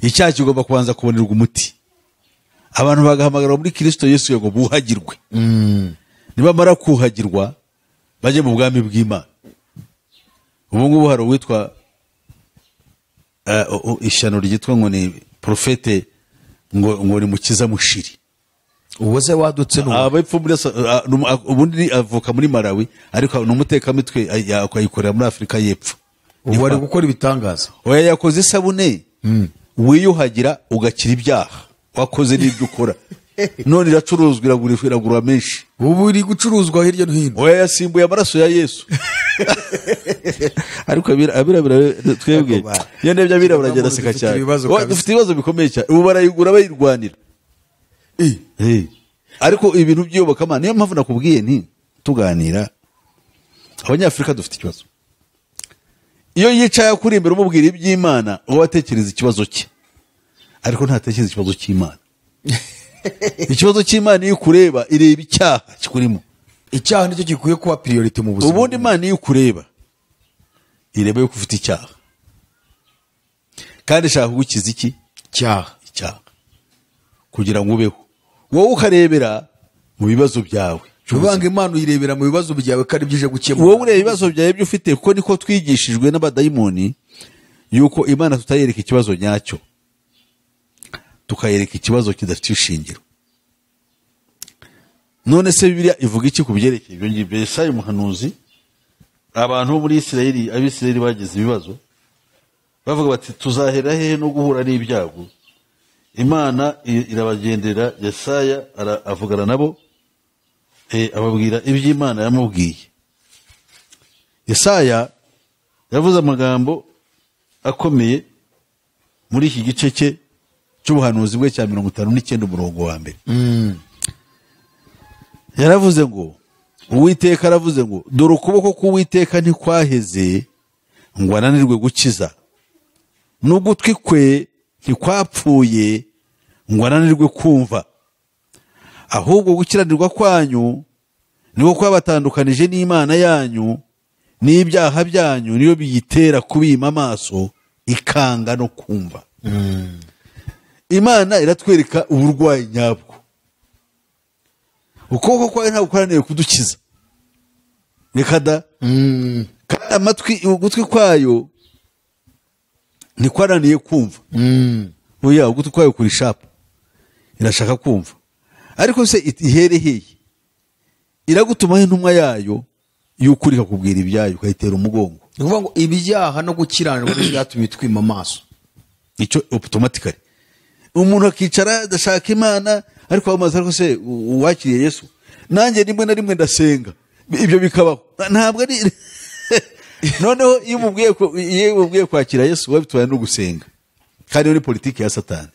icyaha kigomba kubanza kubonerwa umuti abantu bagahamagara muri Kristo Yesu ngo buhagirwe nibamara kuhagirwa baje mu bwami bw'Imana ubu ngubu hari uwitwa ishyano ryitwa ngo ni profete ngo ni Mukiza Mushiri uwoze wadutse abepfo muri ubundi avuka muri Malawi ariko n'umutekamitwe yayikorera muri Afrika y'Epfo ubu ari gukora ibitangaza oya yakoze isabune wiyuhagira ugakira ibyaha wakoze n'ibyo ukora none iracuruzwa iragura menshi ubu iri gucuruzwa hirya no hino oya yasimbuye amaraso ya Yesu ariko abirabira twebwe iyo ndebye abirabira agenda aseka cyane dufite ibibazo bikomeye cyane ubu barayigura bayirwanira ariko ibintu by'iyobokamana niyo mpamvu nakubwiye nti tuganira abanyafurika dufite ikibazo iyo yicaye akuri imbere umubwira iby'Imana uwo atekereza ikibazo cye ariko ntatekereza ikibazo cy'Imana ikibazo cy'Imana iyo kureba ireba icyaha kikurimo icyaha nicyo gikwiye kuba priority mu buzima ubundi Imana iyo kureba ireba yuko ufite icyaha kandi ishaka kugukiza iki icyaha kugira ngo ubeho wowe ukarebera mu bibazo byawe ubanga Imana uyirebera mu bibazo byawe kandi byije gukemura wowe ureba ibibazo byawe byo ufite kuko niko twigishijwe n'abadayimoni yuko Imana tutayereka ikibazo nyacyo tukayereka ikibazo kidafite ishingiro none se Bibiliya ivuga iki ku byerekeye ibyo ngibyo Yesaya umuhanuzi abantu bo muri Abisirayeli bagize ibibazo bavuga bati tuzahera hehe no guhura n'ibyago Imana irabagendera Yesaya avugana nabo ababwira iby'Imana yamubwiye Yesaya yavuze amagambo akomeye muri iki gice cye cy'ubuhanuzi bwe cya 59 umurongo wa mbere yaravuze ngo Uwiteka aravuze ngo dore ukuboko k'Uwiteka ntikwaheze ngo ananirwe gukiza n'ugutwi kwe ntikwapfuye ngo ananirwe kumva ahubwo gukiranirwa kwanyu niko kwabatandukanije n'Imana yanyu n'ibyaha byanyu niyo biyitera kubima amaso ikanga no kumva Imana iratwereka uburwayi nyabwo ukuboko kwayo ntabwo kwaraniye kudukiza reka da kandi ugutwi kwayo ntikwaraniye kumva oya ugutwi kwayo kuri shapu irashaka kumva ariko se ihereheye iragutumaho intumwa yayo y'ukuri ikakubwira ibyayo ukayitera umugongo. ni ukuvuga ngo ibyaha no gukiranirwa byatumye twima amaso. Icyo automatically umuntu akicara adashaka Imana ariko amaze ariko se uwakiriye Yesu nanjye rimwe na rimwe ndasenga ibyo bikabaho ntabwo ari noneho iyo umubwiye kwakira Yesu wabitwaye no gusenga kandi ni politiki ya Satani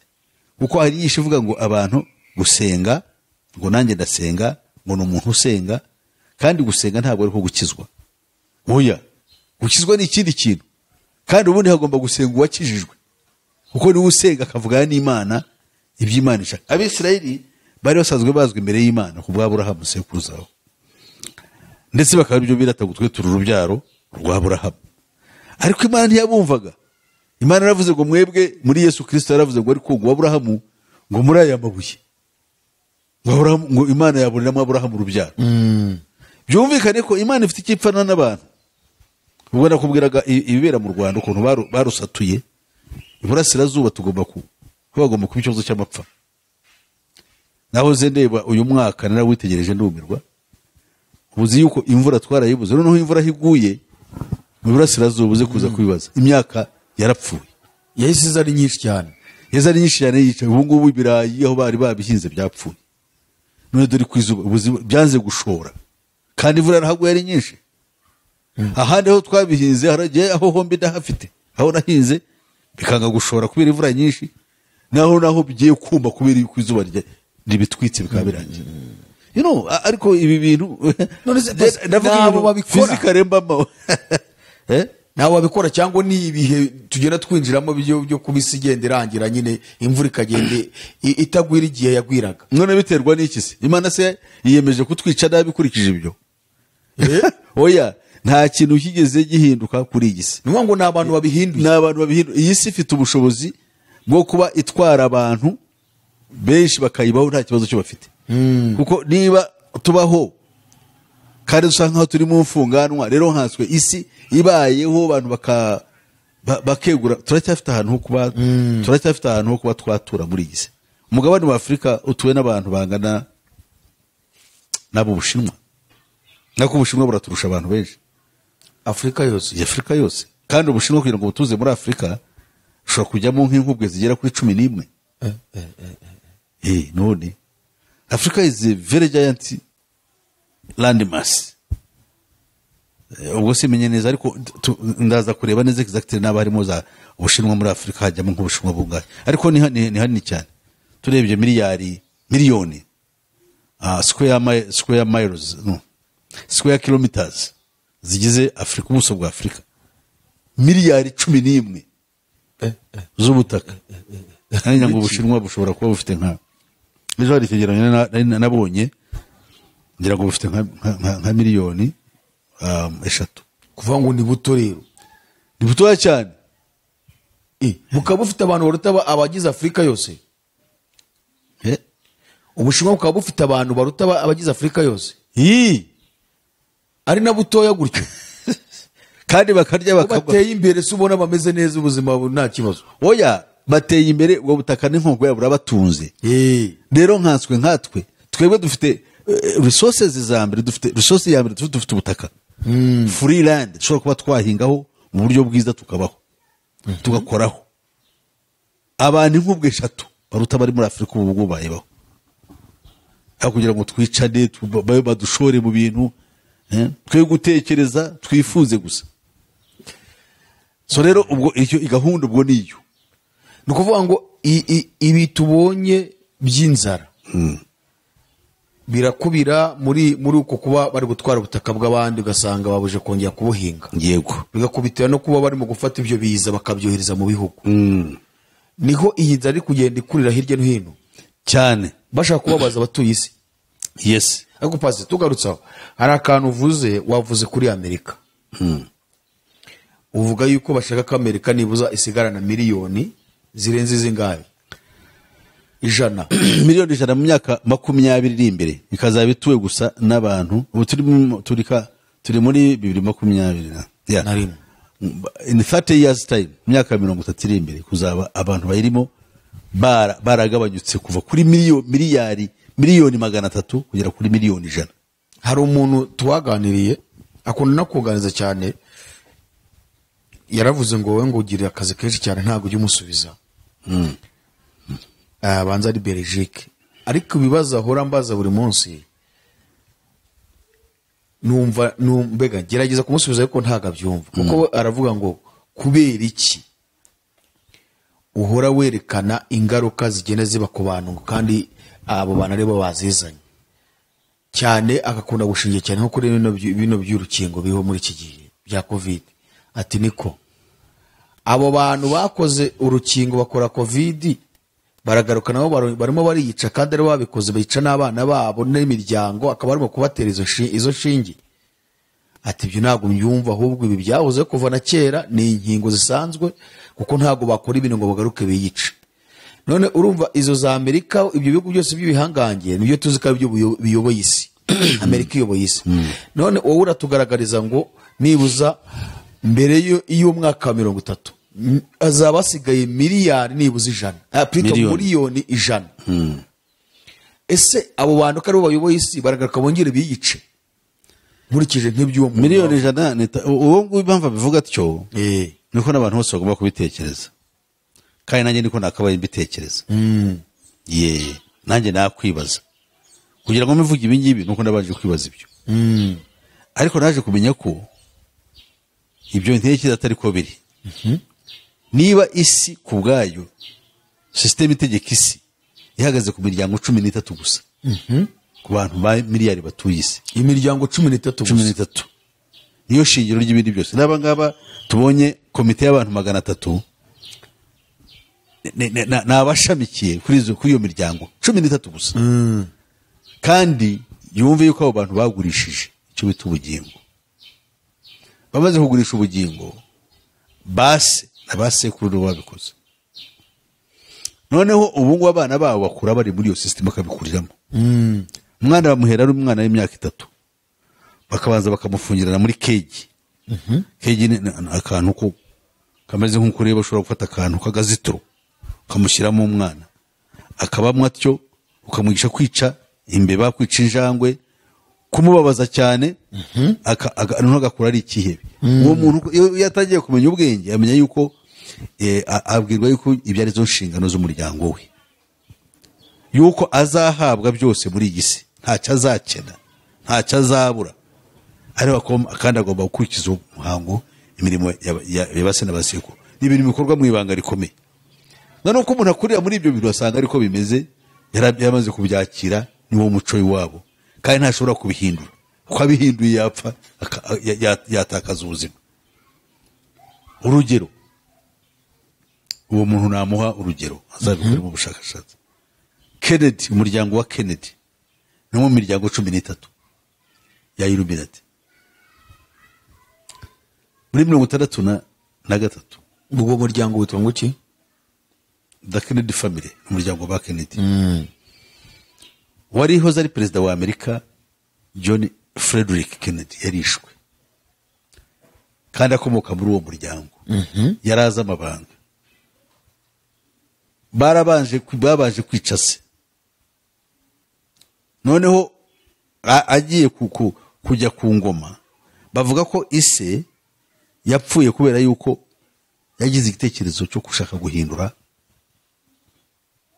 kuko hari yishe ivuga ngo abantu gusenga ngo nanjye ndasenga ngo ni umuntu usenga kandi gusenga ntabwo ari ko gukizwa. Oya gukizwa ni ikindi kintu kandi ubundi hagomba gusenga uwakijijwe kuko niwe usenga akavugana n'Imana iby'Imana ishaka. Abisirayeli bari basanzwe bazwi imbere y'Imana ku bw'Aburahamu sekuruza wabo ndetse bakaba ibyo birata gutwe turu urubyaro rwa Aburahamu ariko Imana ntiyabumvaga. Imana yaravuze ngo mwebwe muri Yesu Kristo yaravuze ngo ariko ngo Aburahamu ngo muri aya mabuye ngo Imana yaburiramo Aburahamu urubyaro. Byumvikane ko Imana ifite ikipfana n'abantu. Ubwo nakubwiraga ibibera mu Rwanda ukuntu barusatuye iburasirazuba tugomba bagomba kuba ikibazo cy'amapfa. Naho ndeba uyu mwaka narawitegereje ndumirwa ubuzi yuko imvura twarayibuze noneho imvura higuye mu burasirazuba uze kuza kubibaza imyaka yarapfuye yahise ari nyinshi cyane yicaye ubu ngubu ibirayi aho bari babihinze byapfuye none dore ku izuba byanze gushora kandi imvura yarahaguye ari nyinshi. Ahandi aho twabihinze haragiye aho hombi ndahafite aho nahinze bikanga gushora kubera imvura nyinshi naho bigiye kumba kubera yuko izuba ribitwitse bikaba birangiye. Ariko ibi bintu nabo babikora fizikare mbamo nabo babikora cyangwa ni ibihe tugenda twinjiramo byo kubisi igenda irangira nyine imvura ikagenda itagwira igihe yagwiraga. None biterwa n'iki se? Imana se yiyemeje kutwica nabi kurikije ibyo? Oya nta kintu kigeze gihinduka kuri iyi si. Ngo ni abantu babihinduye. Iyi si ifite ubushobozi bwo kuba itwara abantu benshi bakayibaho nta kibazo cyo bafite. Kuko niba tubaho kandi dusa nkaho turi mu mfunganwa rero nkanswe isi ibayeho abantu bakegura turacyafite ahantu ho kuba twatura muri iyi si. Umugabane wa Afurika utuwe n'abantu bangana nabo Bushinwa nako Ubushinwa buraturusha abantu benshi Afurika yose kandi Ubushinwa kugira ngo butuze muri Afurika ushobora kujyamo nk'inkubwe zigera kuri 11. None Africa is a very giant landmass. Ubwo simenye neza ariko ndaza kureba neza exactly naba harimo za Ubushinwa muri Afrika hajyamo nk'Ubushinwa bungahe ariko ni hanini cyane turebye miliyoni square miles square kilometers zigize Afrika ubuso bwa Afrika miliyari 11 z'ubutaka kandi ngo Ubushinwa bushobora kuba bufite nka ejo hari icyegeranyo nabonye ngira ngo bufite nka miliyoni 3 kuvuga ngo ni buto rero ni butoya cyane bukaba bufite abantu baruta abagize Afurika yose. Ubushinwa bukaba bufite abantu baruta abagize Afurika yose ari na butoya gutyo kandi bakarya bateye imbere se ubona bameze neza ubuzima nta kibazo. Oya bateye imbere ubwo butaka n'inkongo yabo burabatunze. Rero nkatwe twebwe dufite resources zambere dufite resources yambere dufite ubutaka free land dushobora kuba twahingaho mu buryo bwiza tukabaho tugakoraho abantu inkubwe 3 baruta bari muri Afurika ubu bubayeho aho kugira ngo twicane badushore mu bintu twe gutekereza twifuze gusa. So rero ubwo icyo igahunda ubwo niyo ni ukuvuga ngo ibi tubonye by'inzara birakubira muri uko kuba bari gutwara ubutaka bw'abandi ugasanga babuje kongera kubuhinga. Yego bigakubitira no kuba barimo gufata ibyo biza bakabyohereza mu bihugu. Niho iyi nzara iri kugenda ikurira hirya no hino cyane bashaka kubabaza abatuye isi. Yes ariko pasi tugarutsaho hari akantu wavuze kuri Amerika. Uvuga yuko bashaka ko Amerika nibuza isigarana miliyoni zirenze zingahe 100 miliyoni 100 mu myaka 20 iri imbere bikazaba bituwe gusa n'abantu ubu turi muri 2020 narimo in 30 years time myaka 30 iri imbere kuzaba abantu bayirimo baragabanyutse kuva kuri miliyoni 300 kugera kuri miliyoni 100. Hari umuntu twaganiriye akunda no kuganiriza cyane. Yaravuze ngo wowe ngo ugire akazi kenshi cyane ntabwo ujye umusubiza. Banza ari Belgique, ariko ibibazo ahora mbaza buri munsi numva mbega gerageza kumusubiza ariko ntago abyumva, kuko aravuga ngo kubera iki uhora werekana ingaruka zigenda ziba ku bantu kandi abo bantu aribo bazizanye cyane, agakunda gushingiye cyane nko kuri bino by'urukingo biriho muri iki gihe bya covid. Ati niko abo bantu bakoze urukingo bakora covid baragaruka nabo barimo bariyica, kandi ari babikoze bayica n'abana babo n'imiryango, akaba arimo kubatera izo shingi. Ati ibyo ntabwo mbyumva, ahubwo ibi byahoze kuva na kera, ni inkingo zisanzwe, kuko ntabwo bakora ibintu ngo bagaruke biyica. None urumva izo za Amerika, ibyo bihugu byose by'ibihangange nibyo tuzi ko byo biyoboye isi. Amerika iyoboye isi. None wowe uratugaragariza ngo nibuza mbere y'umwaka wa 30 azaba asigaye miliyari nibuze 100, miliyoni 100. Ese abo bantu ko ari bo bayoboye isi baragaruka bongere biyice? Nkurikije nk'ibyo miliyoni 100 uwo ngo impamvu bivuga atyo niko n'abantu bose bagomba kubitekereza, kandi nanjye niko nakabaye mbitekereza. Nanjye nakwibaza kugira ngo mvuge ibi ngibi, nuko nabaje kwibaza ibyo. Ariko naje kumenya ko ibyo ntekereza atari ko biri. Niba isi ku bwayo system itegeka isi ihagaze ku miryango 13 gusa, ku bantu ba miliyari batuye isi, imiryango 13 niyo shingiro ry'ibindi byose. Naba ngaba tubonye komite y'abantu 300 nabashamikiye kuri iyo miryango 13 gusa. Kandi yumve yuko abo bantu bagurishije icyo bita ubugingo. Bamaze kugurisha ubugingo, base abasekuru babikoze. Noneho ubu ngo abana babo bakura bari muri iyo system akabikuriramo. Umwana bamuhera ari umwana w'imyaka 3, bakabanza bakamufungirana muri keji. Keji ni akantu ko kameze nk'uko reba ushobora gufata akantu kagazitiro kamushyiramo umwana, akabamwa atyo, ukamwigisha kwica imbeba, kwica injangwe, kumubabaza cyane, agakura ari ikihebe. Uwo muntu yatangiye kumenya ubwenge, amenya yuko abwirwa yuko ibyo ari zo nshingano z'umuryango we, yuko azahabwa byose muri iyi si, ntacyo azakena, ntacyo azabura, ariko kandi agomba gukurikiza umuhango, imirimo yabase n'abaseko. Ni ibintu bikorwa mu ibanga rikomeye. Noneho ko umuntu akurira muri ibyo bintu asanga ariko bimeze, yamaze kubyakira, ni wo muco w'iwabo, kandi ntashobora kubihindura. Ko abihinduye yapfa, yatakaza ubuzima. Urugero, uwo muntu namuha urugero azabikora mu bushakashatsi. Kennedy, umuryango wa Kennedy ni mu miryango 13 ya Illuminati. Muri 63 ubwo muryango witwa nguki? The Kennedy family, umuryango wa Kennedy. Wariho ari perezida wa Amerika John Frederick Kennedy yarishwe, kandi akomoka muri uwo muryango. Yaraza amabanga, babanje kwica se. Noneho agiye kujya ku ngoma, bavuga ko ise yapfuye kubera yuko yagize igitekerezo cyo gushaka guhindura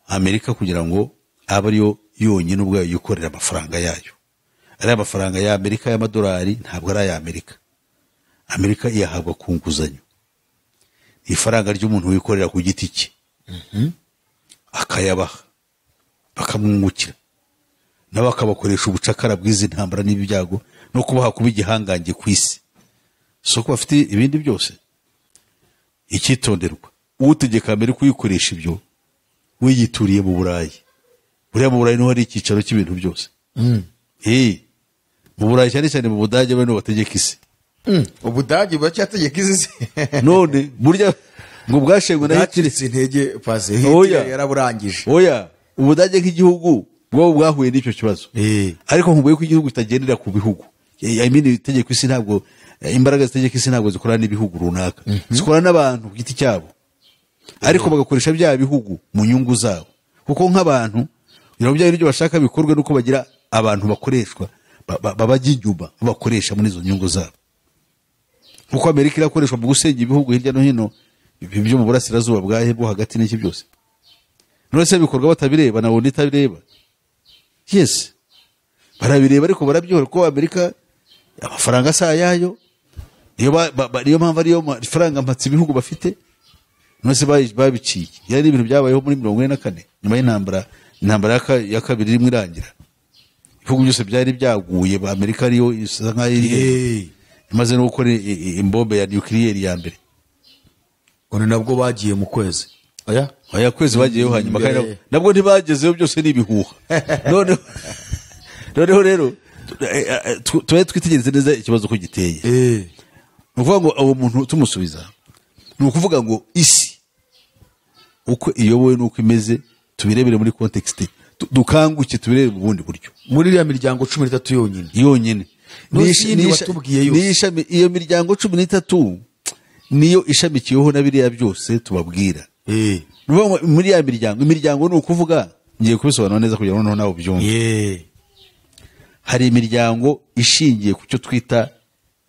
Amerika kugira ngo abe ariyo yonyine ubwayo yikorera amafaranga yayo. Ari amafaranga ya Amerika y'amadolari, ntabwo ari aya Amerika. Amerika iyahabwa ku nguzanyo, ifaranga ry'umuntu wikorera ku giti cye, akayabaha, bakamwungukira, nabo akabakoresha ubucakara bw'izi ntambara n'ibyago no kubaha kuba igihangange ku isi. So ko bafite ibindi byose. Icyitonderwa, utegeka Amerika kuyikoresha ibyo wiyituriye mu Burayi. Buriya mu Burayi niho hari icyicaro cy'ibintu byose. Mu Burayi cyane cyane mu Budage bano bategeka isi. Ubudage bacyategeka isi. None burya ngo bwashengwe na Hitler intege pase Hitler yaraburangije. Ubudage nk'igihugu bwo bwahuye n'icyo kibazo. Ariko nkubuye ko igihugu kitagendera ku bihugu. Itegeko isi ntabwo, imbaraga zitegeka isi ntabwo zikorana n'ibihugu runaka, zikorana n'abantu ku giti cyabo, ariko bagakoresha bya bihugu mu nyungu zabo. Kuko nk'abantu bya ibyo bashaka bikorwe nuko bagira abantu bakoreshwa babajya inyuma bakoresha muri izo nyungu zabo. kuko Amerika irakoreshwa mu gusenya ibihugu hirya no hino byo mu burasirazuba bwo hagati n'iki byose. None se bikorwa batabireba na undi tabireba? Yes, barabireba ariko barabyihora ko Amerika amafaranga sa yayo niyo mpamvu ariyo mafaranga mpatse ibihugu bafite. None se babiciye yari ibintu byabayeho muri 1944 nyuma y'intambara ya kabiri rimwe irangira. Ibihugu byose byari byaguye, ba Amerika ariyo isa nk'ayo imaze no gukora imbombe ya nuclear ya mbere. One nabwo bagiye mu kwezi. Kwezi bagiyeho hanyuma kandi nabwo ntibagezeyo, byose n'ibihuha. Noneho rero tuwe twitegereze neza ikibazo ko giteye. Nuvuga ngo abo muntu tumusubiza nukuvuga ngo isi uko iyobowe nuko imeze tubirebere muri context, dukanguke tubirebe mu bundi buryo. Muri ya miryango 13 yonyine watubwiye iyo miryango 13 niyo ishamikiyeho na biriya byose tubabwira. Muri ya imiryango ni ukuvuga, ngiye kubisobanura neza kugira ngo nawe ubyumve. Hari imiryango ishingiye ku cyo twita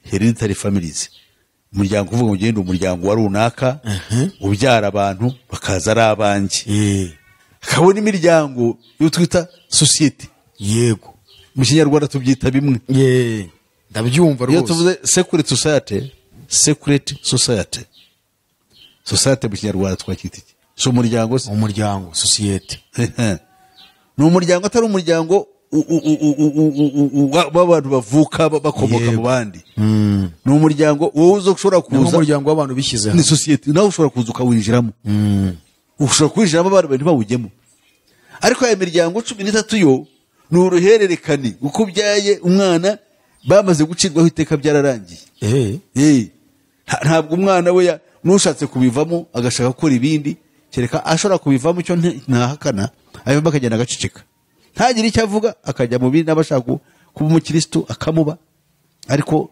hereditary families. Umuryango uvuga ngo ugenda umuryango wa runaka ubyara abantu bakaza ari abanjye. Hakabona imiryango yo twita society. Yego, mu Kinyarwanda tubyita bimwe. Ndabyumva rwose. Iyo tuvuze secret society mu Kinyarwanda twakita iki? So umuryango society. Ni umuryango atari umuryango w'abantu bavuka bakomoka mu bandi. Ni umuryango wowe uzoshobora kuza, umuryango w'abantu bishyize hamwe. Ni society nawe ushobora kuza ukawinjiramo. Ushobora kwinjiramo abantu bawujyemo. Ariko ya miryango 13 yo ni uruhererekane, uko byaye umwana bamaze gucirwaho iteka byararangiye. Ntabwo umwana we nushatse kubivamo agashaka gukora ibindi, kereka ashobora kubivamo icyo ntahakana, ayivamo akagenda agaceceka, ntagire icyo avuga, akajya mu bindi n'abashaka kuba umukristo akamuba, ariko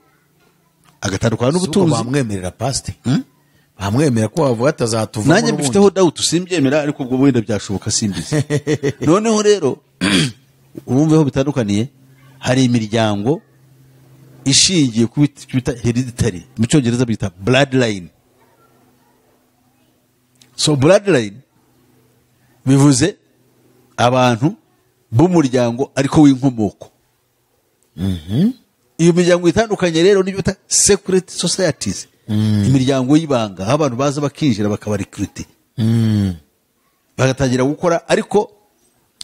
agatandukana n'ubutunzi. Bamwemerera pastor, bamwemera ko wavuga atazatuvamo. Nanjye mbifiteho doubt, simbyemera, ariko ubwo wenda byashoboka simbizi. Noneho rero urumveho bitandukaniye. Hari imiryango ishingiye ku bita hereditary, mu Cyongereza bita bloodline. So bloodline bivuze abantu b'umuryango ariko w'inkomoko. Iyo miryango itandukanye rero niyo bita secret societies. Imiryango y'ibanga, aho abantu baza bakinjira bakaba recruit, bagatangira gukora, ariko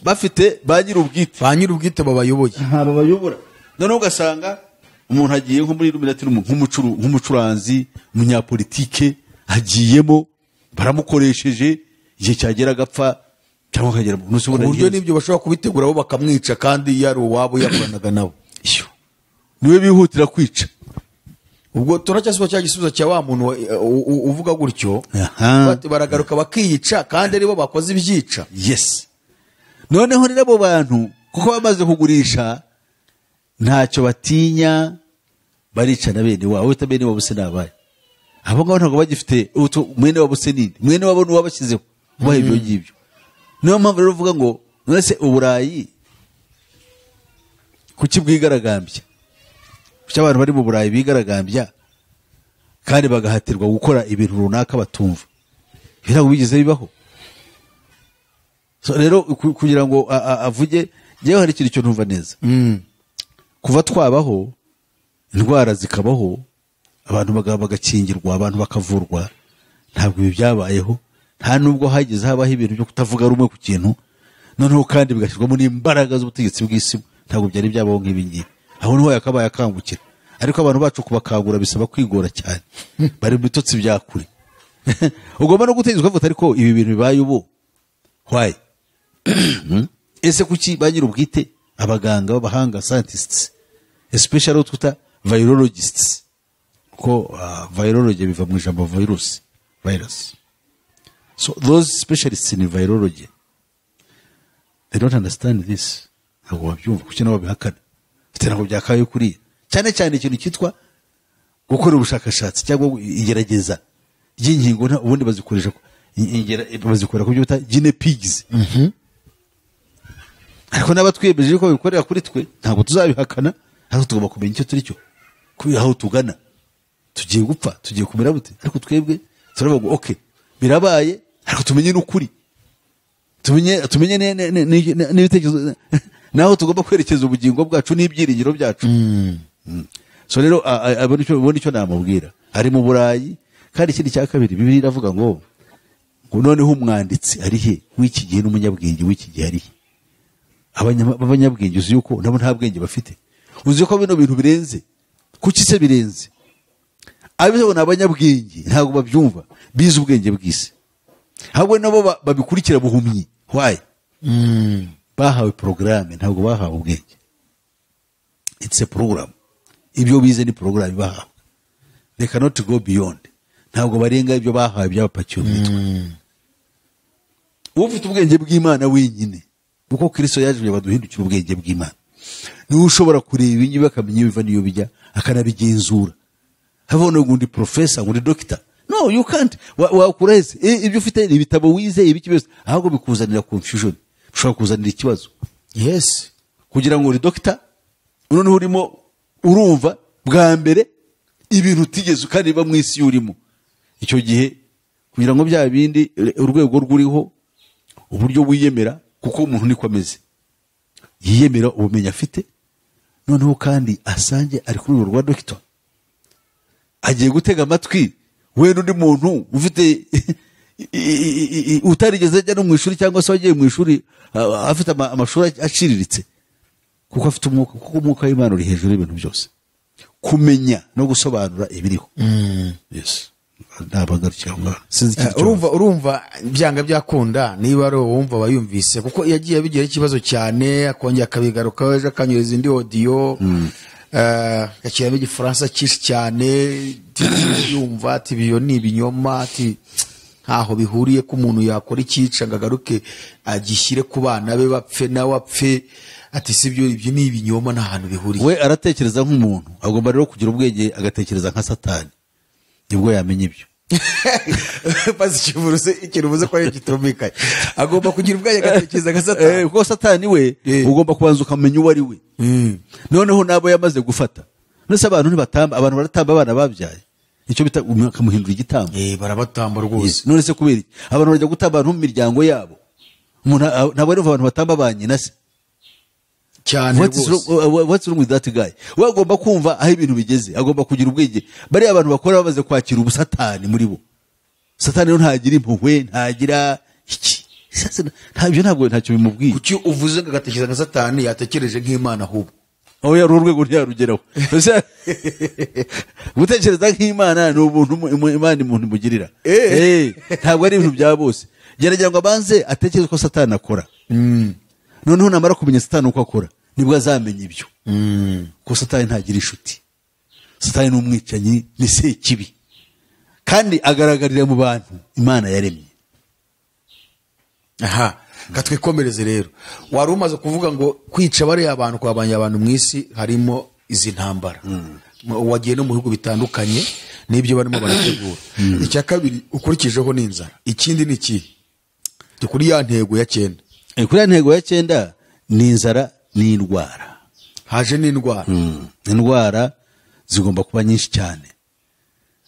bafite ba nyir'ubwite babayoboye. Babayobora. Noneho ugasanga umuntu agiye nko muri Illuminati nk'umucuranzi, umunyapolitike agiyemo, baramukoresheje, igihe cyagera agapfa cyangwa akagera mu nsi. Uburyo n'ibyo bashobora kubitegura bo bakamwica, kandi yari uwabo yakoranaga nabo. Niwe bihutira kwica. Ubwo turacyasuba cya gisubizo cya wa muntu uvuga gutyo, bati baragaruka bakiyica kandi aribo bakoze ibyica. Yes. Noneho rero abo bantu kuko bamaze kugurisha ntacyo batinya, barica na bene wabo. Wita bene wabo se nabaye abo ngabo ntabwo bagifite mwene wabo se nini, mwene wabo n'uwabashyizeho ubaye ibyo ngibyo. Niyo mpamvu rero uvuga ngo none se uburayi kuki bwigaragambya? Kuki abantu bari mu Burayi bigaragambya kandi bagahatirwa gukora ibintu runaka batumva? Ntabwo bigeze bibaho. So rero kugira ngo avuge, yewe hari ikintu cyo ntumva neza. Kuva twabaho, indwara zikabaho, abantu bagakingirwa, abantu bakavurwa, ntabwo ibi byabayeho. Nta nubwo hageze habaho ibintu byo kutavuga rumwe ku kintu, noneho kandi bigashyirwamo n'imbaraga z'ubutegetsi bw'isi. Ntabwo byari byabaho nk'ibi ngibi. Aho niho yakabaye akangukira. Ariko abantu bacu kubakangura bisaba kwigora cyane, bari mu bitotsi bya kure. Ugomba no gutegezwa vuta, ariko ibi bintu bibaye ubu why? Ese kuki ba nyir'ubwite, abaganga b'abahanga, scientists, especially twita virologists, ko virology biva mu ijambo virus. So those specialists in virology, they don't understand this. Ntabwo babyumva, kuki nabo bihakana. Ntabwo byakaye kuri cyane cyane ikintu cyitwa gukora ubushakashatsi cyangwa igerageza ry'inkingo. Ubundi bazikoresha bazikora ku byo bita gene pigs. Ariko n'abatwemeje ko bikorera kuri twe ntabwo tuzabihakana, ariko tugomba kumenya icyo turi cyo, kubiha aho tugana. tugiye gupfa tugiye kumera bute ariko twebwe turavuga okay birabaye ariko tumenye n'ukuri tumenye n'ibitekerezo naho tugomba kwerekeza ubugingo bwacu n'ibyiringiro byacu. So rero abona icyo namubwira ari mu Burayi. Kandi ikindi cya kabiri Bibiliya iravuga ngo noneho umwanditsi ari he w'iki gihe n'umunyabwenge w'iki gihe ari he. Abanyabwenge uzi yuko nabo nta bwenge bafite, uzi ko bino bintu birenze. Kuki se birenze? Abibona abanyabwenge ntabwo babyumva, bize ubwenge bw'isi, ahubwo nabo babikurikira buhumyi. Why? Bahawe programme, ntabwo bahawe ubwenge. It's a program. Ibyo bize ni program bahawe. They cannot go beyond. Ntabwo barenga ibyo bahawe byabapakiye umutwe. Ufite ubwenge bw'Imana wenyine, kuko Kristo yaje baduhindukira ubwenge bw'Imana, niwe ushobora kureba ibinyi bakamenya biva niyo bijya akanabigenzura. Havone ngundi professor ngundi doctor, no you can't. Wakureze ibyo ufite ibitabo wize ibiki byose ahubwo bikuzanira confusion, ushobora kuzanira ikibazo. Yes, kugira ngo uri doctor none urimo urumva bwa mbere ibintu utigeze kandi ba mwisi urimo. Icyo gihe kugira ngo bya bindi urwego rwuriho uburyo wiyemera, kuko umuntu niko ameze, yiyemera ubumenyi afite, noneho kandi asange ari kuri urwo rwa doctor, agiye gutega amatwi we n'undi muntu ufite utarigeze ajya no mu ishuri cyangwa se wagiye mu ishuri afite amashuri aciriritse, kuko afite umwuka, kuko umwuka w'Imana uri hejuru y'ibintu byose, kumenya no gusobanura ibiriho. Yes. Urumva byanga byakunda niba ari wumva bayumvise, kuko yagiye bigira ikibazo cyane akongera akabigaruka ejo akanyureza indi audio gakira igifaransa cyinshi cyane yumva ati biyo ni ibinyoma, ati ntaho bihuriye ko umuntu yakora ikica ngagaruke agishyire ku bana be bapfe nawe apfe, ati sibyo ibyo ni ibinyoma nta hantu bihuriye. We aratekereza nk'umuntu, agomba rero kugira ubwenge agatekereza nka Satani, nibwo yamenye ibyo. Pasi kivuze ko ari kitumvikanye, agomba kugira ubwenge agatekereza nka Satani, kuko Satani we ugomba kubanza ukamenya uwo ari we. Noneho nabo yamaze gufata, nese abantu ntibatamba, abantu baratamba abana babyaye, icyo bita kamuhindura igitambo. Barabatamba rwose. None se kubera abantu bajya gutamba abantu mu miryango yabo, ntabwo ari abantu batamba ba nyina se cyane rwose. What's wrong with that guy? We agomba kumva aho ibintu bigeze, agomba kugira ubwenge. Bari abantu bakora bamaze kwakira ubusatani muri bo. Satani rero ntagira impuhwe, ntagira iki, ntabyo ntabwo ntacyo bimubwiye. Kuki uvuze ngagatekereza nka Satani yatekereje nk'Imana ahubwo? Aho yari urwego ntiyarugeraho. Gutekereza nk'Imana ni ubuntu Imana umuntu imugirira. Ntabwo ari ibintu bya bose. Gerageza ngo abanze atekereze ko Satani akora. Noneho namara kumenya Satani uko akora nibwo azamenya ibyo. Ko Satani ntagira inshuti, Satani ni umwicanyi, ni sekibi, kandi agaragarira mu bantu Imana yaremye. Aha, gatwikomereze rero. Wari umaze kuvuga ngo kwica bari abantu kwabanya abantu mu isi harimo izi ntambara. Wagiye no mu bihugu bitandukanye n'ibyo barimo barategura. Icya kabiri ukurikijeho n'inzara. Ikindi ni iki? Kuri ya ntego ya 9. Kuri ya ntego ya 9 ni inzara n'indwara. Haje n'indwara. Indwara zigomba kuba nyinshi cyane.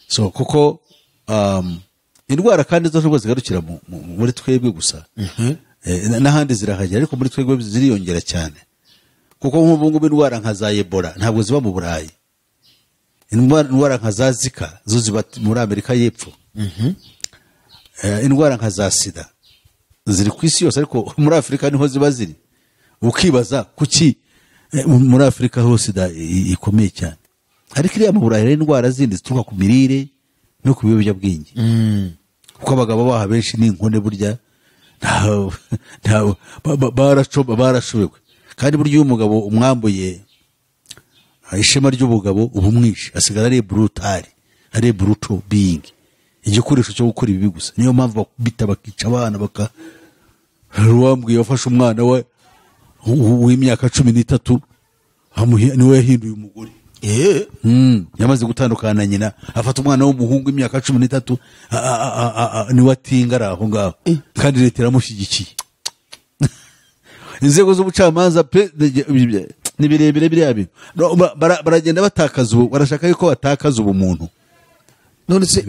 So kuko indwara kandi zo ntabwo zigarukira muri twebwe gusa. N'ahandi zirahagera, ariko muri twebwe ziriyongera cyane, kuko nk'ubu ngubu indwara nka za Ebola ntabwo ziba mu Burayi. Indwara nka za Zika zo ziba muri Amerika y'Epfo. Indwara nka za Sida ziri ku isi yose, ariko muri Afurika niho ziba ziri. Ukibaza kuki muri Afurika hose Sida ikomeye cyane, ariko iriya mu Burayi indwara zindi zituruka ku mirire no ku biyobyabwenge. Kuko abagabo baha benshi ni inkone burya barashobewe, kandi burya umugabo umwambuye ishema ry'ubugabo ubumwishe asigara ari brutal, ari brutal being, igikoresho cyo gukora ibi gusa. Niyo mpamvu bakubita bakica abana ruwambwiye wafashe umwana we w'imyaka 13 niwe yahinduye umugore. Yamaze gutandukana na nyina, afata umwana w'umuhungu w'imyaka 13 niwe atingara aho ngaho, kandi leta iramushyigikiye. Inzego z'ubucamanza pe ni birebire biriya bintu baragenda batakaza ubu, barashaka yuko batakaza ubumuntu none se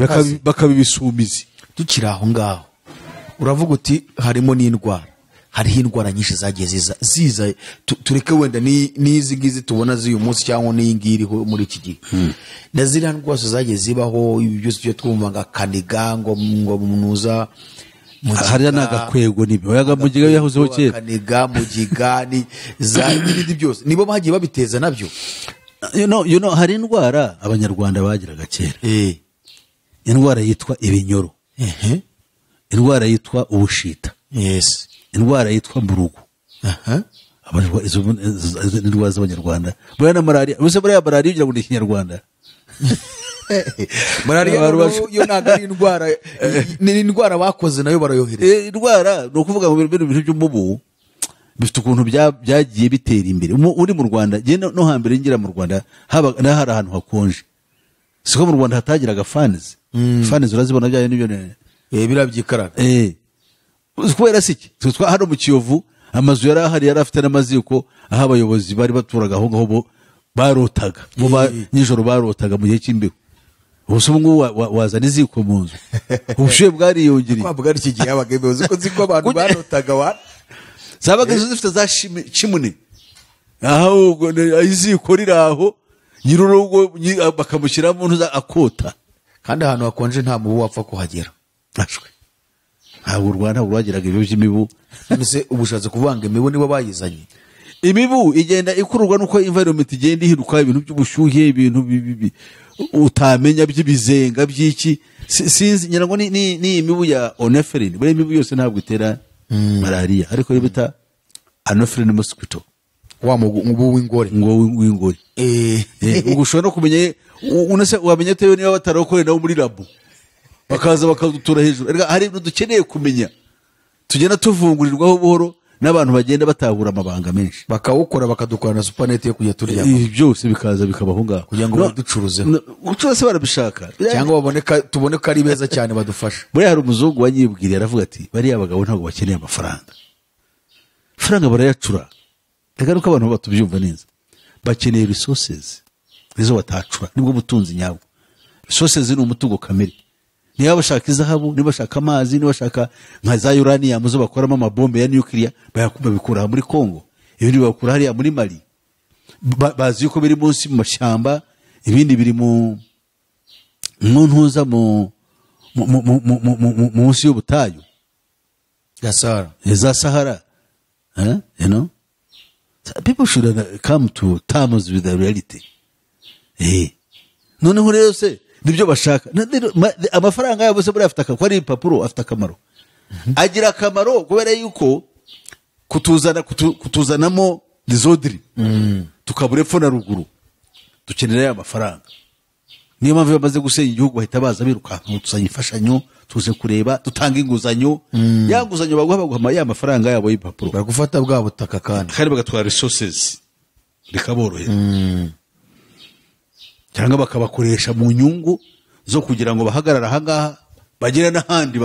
bakabibisumizi. tukiri aho ngaho uravuga uti harimo n'indwara, hariho indwara nyinshi zagiye ziza tureke wenda n'izi ngizi tubona z'uyu munsi cyangwa n'iyi ngiyi iriho muri iki gihe, na ziriya ndwara zagiye zibaho, ibi byose byo twumva ngo kaniga ngo munuza hariya n'agakwego n'ibyo yaga mugiga yahozeho kera, kaniga mugigani n'ibindi byose nibo bagiye babiteza nabyo. you know hari indwara abanyarwanda bagiraga kera, indwara yitwa ibinyoro, indwara yitwa ubushita, yes, indwara yitwa mburugu, izo indwara z'abanyarwanda. Buriya na malaria, ubuse buriya malaria ugira ngo ni ikinyarwanda. Malaria yo ntabwo ari indwara, ni indwara bakoze nayo barayohereza. Indwara ni ukuvuga ngo ibintu by'umubu bifite ukuntu byagiye bitera imbere. Uri mu Rwanda, no hambere ngira mu Rwanda hari ahantu hakonje, siko mu Rwanda hatagiraga fans. Fans urazibona byayo n'ibyo birabyikaraga. Kubera siki hano mu Kiyovu amazu yari ahari, yari afite n'amaziko aho abayobozi bari baturaga aho ngaho, bo barotaga nijoro, barotaga mu gihe cy'imbeho. Ubuse ubu ngubu wazana iziko mu nzu, ubushuhe bwariyongereye. Kwavuga iki gihe habaga imbeho, ziko abantu barotaga zabaga zifite za chimney, aho iziko riraho nyirurugo bakamushyira mu ntuza akota, kandi ahantu hakonje nta mubu wapfa kuhagera. Ntabwo u Rwanda rwagiraga ibyo by'imibu. Mbese ubushatse kuvanga imibu nibo bayizanye. Imibu igenda ikururwa nuko environment igenda ihinduka, ibintu by'ubushyuhe, ibintu utamenya by'ibizenga by'iki, sinzi ngira ngo ni imibu ya anopheline. Buri imibu yose ntabwo itera malaria, ariko yo bita anopheline mosquito, wa mubu w'ingore, w'ingore. Ugushobora no kumenya unase wamenya tewe niba batarokorera nawo muri labo, bakaza bakadutura hejuru. Hari ibintu dukeneye kumenya, tugenda tuvungurirwaho buhoro n'abantu bagenda batahura amabanga menshi, bakawukora bakadukora na supanete yo kujya turya. Byose bikaza bikabaho ngaho kugira ngo baducuruzeho, ucurase barabishaka cyangwa tubone ko ari beza cyane badufasha. Buriya hari umuzungu wanyibwiriye aravuga ati bariya abagabo ntabwo bakeneye amafaranga, faranga barayacura. Reka nuko abantu batubyumva neza, bakeneye resources nizo batacura, nibwo butunzi nyabwo. Resources ni umutungo kamere. Niba bashaka izahabu, niba bashaka amazi, niba bashaka nka za uranium zo bakoramo amabombe ya nuclear, babikura muri Congo, ibindi bakura hariya muri Mali. Bazi yuko biri munsi mu mashyamba, ibindi biri mu ntuza munsi y'ubutayu za Sahara. You know, people should come to terms with the reality. Noneho rero se nibyo bashaka. Amafaranga yabo se buri afite ko ari impapuro, afite akamaro. Agira akamaro kubera yuko kutuzanamo disordre, tukabura epfo na ruguru, dukenera ya mafaranga. Niyo mpamvu bamaze gusenya igihugu bahita baza biruka, tuzanye imfashanyo, tuze kureba, dutanga inguzanyo. Ya nguzanyo baguha ya mafaranga yabo y'impapuro, bagufata bwa butaka kandi bagatwara resources bikaborohera. Cyangwa bakabakoresha mu nyungu zo kugira ngo bahagarara ahangaha bagera n'ahandi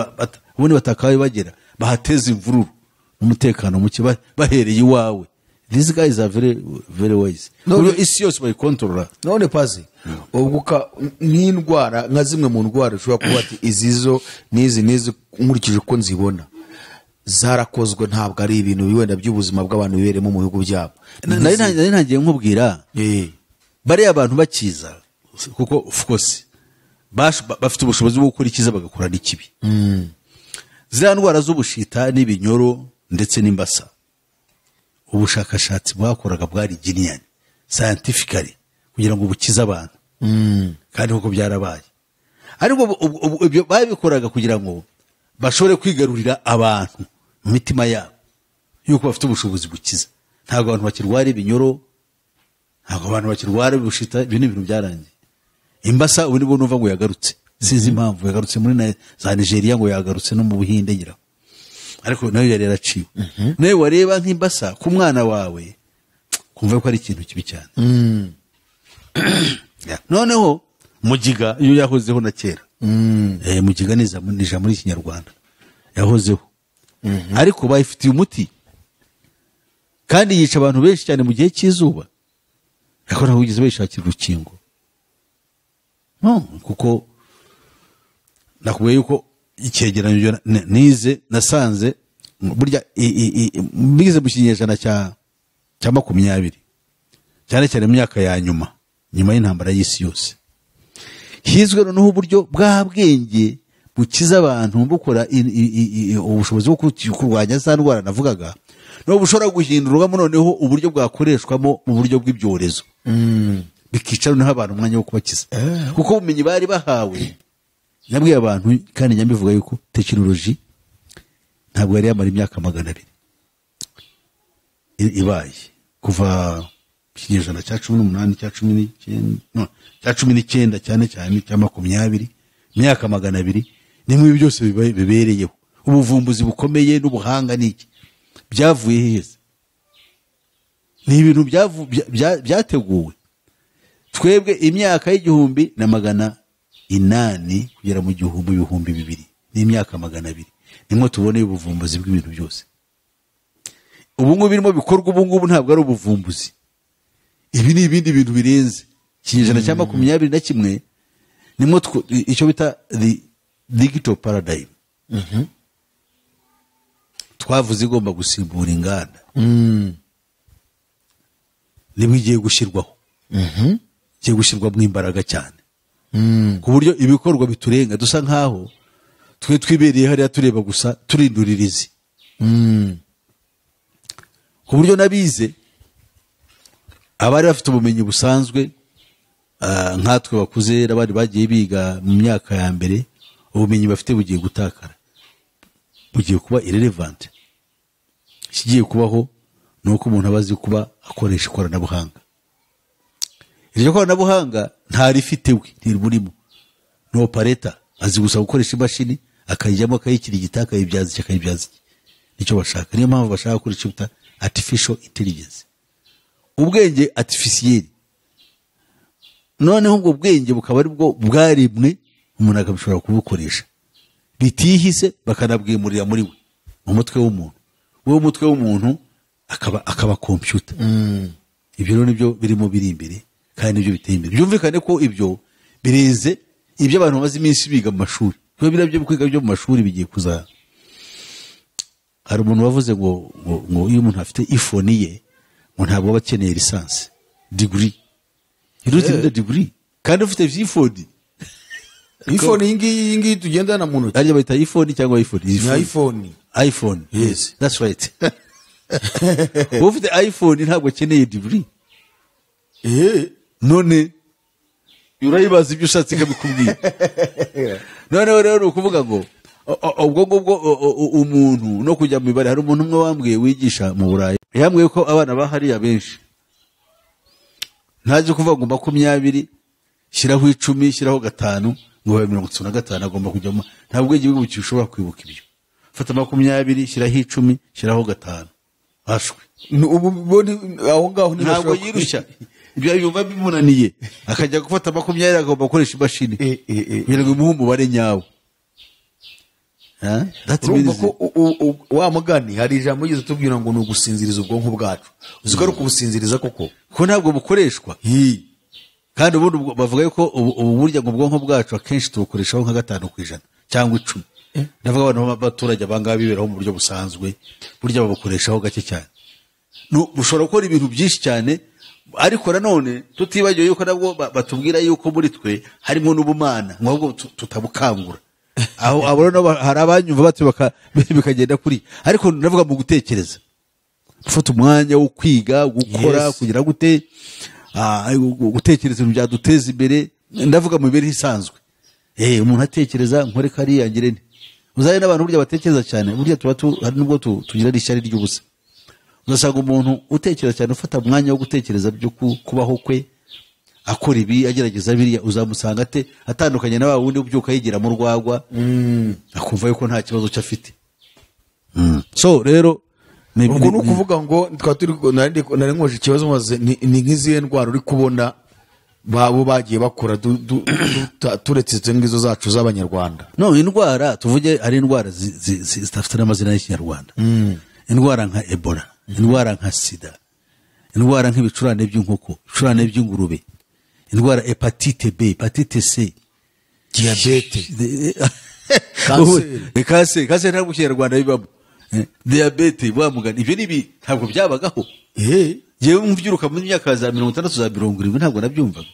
ubundi batakaye bagera, bahateza imvururu n'umutekano muke bahereye iwawe. These guys are very very wise. Isi yose bayikontorora. None pazi ubwo n'indwara nka zimwe mu ndwara ushobora kuba ati izizo n'izi nkurikije uko nzibona zarakozwe, ntabwo ari ibintu wenda by'ubuzima bw'abantu biberemo mu bihugu byabo. Nari ntagiye nkubwira bariya abantu bakiza, kuko of course bafite ubushobozi bwo gukora ikiza bagakora n'ikibi. Ziriya ndwara z'ubushita n'ibinyoro ndetse n'imbasa, ubushakashatsi bwakoraga bwari genuine scientifically kugira ngo bukize abantu, kandi koko byarabaye. Ariko ibyo babikoraga kugira ngo bashobore kwigarurira abantu mu mitima yabo yuko bafite ubushobozi bukiza. Ntabwo abantu bakirwara ibinyoro, ntabwo abantu bakirwara ubushita, ibyo ni ibintu byarangiye. Imbasa ubu nibo numva ngo yagarutse, sinzi impamvu yagarutse muri za Nigeria, ngo yagarutse no mu Buhinde ngira, ariko nayo yari yaraciwe. Nawe wareba nk'imbasa ku mwana wawe kumva ko ari ikintu kibi cyane. Noneho mugiga iyo yahozeho na kera, mugiga nija muri Kinyarwanda yahozeho, ariko bayifitiye umuti kandi yica abantu benshi cyane mu gihe cy'izuba, ariko ntabwo wigeze bayishakira urukingo. No, kuko nakubwiye yuko icyegeranyo nize nasanze burya bigize mu kinyejana cya 20 cyane cyane mu myaka ya nyuma y'intambara y'isi yose hizwe noneho uburyo bwa bwenge bukiza abantu bukora ubushobozi bwo kurwanya za ndwara navugaga no bushobora guhindurwamo noneho uburyo bwakoreshwamo mu buryo bw'ibyorezo bikicara noneho abantu umwanya wo kubakiza kuko ubumenyi bari bahawe nabwiye abantu kandi nyambivuga yuko tekinoloji ntabwo yari yamara imyaka 200 ibaye kuva ikinyejana cya 18 cya 19 cyane cyane cya 20 imyaka 200 nimwe byose bibereyeho ubuvumbuzi bukomeye n'ubuhanga niki byavuye heza ni ibintu byateguwe twebwe imyaka y'igihumbi na 800 kugera mu gihumbi 2000 n'imyaka 200 nimwe tuboneye ubuvumbuzi bw'ibintu byose ubu ngubu birimo bikorwa ubu ngubu ntabwo ari ubuvumbuzi ibi ni ibindi bintu birenze kinyejana cya 21 nimwe icyo bita the digital paradigm twavuze igomba gusimbura inganda nimwe igiye gushyirwaho igiye gushyirwamo imbaraga cyane ku buryo ibikorwa biturenga dusa nkaho twe twibereye hariya tureba gusa turinduririzi ku buryo nabize abari bafite ubumenyi busanzwe nkatwe bakuze abandi bagiye biga mu myaka ya mbere ubumenyi bafite bugiye gutakara bugiye kuba irrelevant kigiye kubaho nuko umuntu abazi kuba akoresha ikoranabuhanga iryo koranabuhanga ntarifite we ntirburimo no operator azi gusa gukoresha imashini akayijyamo akayikirigita akayibyaza nicyo bashaka niyo mpamvu bashaka kuri cyo artificial intelligence ubwenge artificiel noneho ubwo bwenge bukaba ari bwo bwarimwe umuntu akabishobora kubukoresha bitihise bakanabwimurira muri we mu mutwe w'umuntu umutwe w'umuntu akaba computer ibyo rero nibyo birimo biri imbere kandi nibyo biteye imbere byumvikane ko ibyo bireze ibyo abantu bazi iminsi biga mu mashuri byo birabyo kwiga byo mu mashuri bigiye kuza hari umuntu wavuze ngo iyo umuntu afite iPhone ye ngo ntabwo aba akeneye lisansi degree iruti degree kandi ufite iPhone iyi ngiyi tugendana mu ntoki ari bayita iPhone cyangwa iPhone yes that's right ufite iPhone ntabwo akeneye degree none urayibaza ibyo ushatse kabikubwira none rero ukuvuga ngo ubwo umuntu no kujya mu ibare hari umuntu umwe wambwiye wigisha mu Burayi yambwiye ko abana bahariya benshi ntaje kuvuga ngo 20 shiraho 10 shiraho 5 ngo 35 agomba kujyamo ntabwo igihugu cyushobora kwibuka ibyo fata 20 shiraho 10 shiraho 5 ashwe ubu aho ngaho ntabwo yirushya ibyo yumva bimunaniye akajya gufata 20 agomba gukoresha imashini birego umuhumbu bare nyawo wa mugani hari ijambo yize tubwira ngo nugusinziriza ubwonko bwacu uziko ari kubusinziriza koko ko ntabwo bukoreshwa kandi ubundi bavuga yuko ubu burya ngo ubwonko bwacu akenshi tubukoreshaho nka 5% cyangwa 10 ndavuga abantu b'abaturage abangaba biberaho mu buryo busanzwe burya babukoreshaho gake cyane bushobora gukora ibintu byinshi cyane ariko nanone tutibagiwe yuko nabwo batubwira yuko muri twe harimo n'ubumana ngo tutabukangura aho abona hari abanyumva bati bikagenda kuri ariko ndavuga mu gutekereza gufata umwanya wo kwiga gukora kugira gute gutekereza ibintu byaduteza imbere ndavuga mu mibereho isanzwe umuntu atekereza nkore kariya ngirene uzaye n'abantu burya batekereza cyane burya tuba hari nubwo tugira ishyari ry'ubusa uzasanga umuntu utekereza cyane ufata umwanya wo gutekereza byo kubaho kwe akora ibi agerageza biriya uzamusanga atandukanye na wundi ubyuka yigira mu rwagwa akumva yuko nta kibazo cyafite so rero ubwo nukuvuga ngo nari nkoje ikibazo maze ni nk'izihe ndwara uri kubona babo bagiye bakora turetse ngizo zacu z'abanyarwanda no indwara tuvuge ari indwara zitafite n'amazina y'ikinyarwanda indwara nka Ebola indwara nka sida indwara nk'ibicurane by'inkoko ibicurane by'ingurube indwara hepatite B hepatite C diabete kanseri ntabwo mu kinyarwanda bibamo diyabete bamugana ibyo ntabwo byabagaho yewe mubyiruka mu myaka za 60 za 70 ntabwo nabyumvaga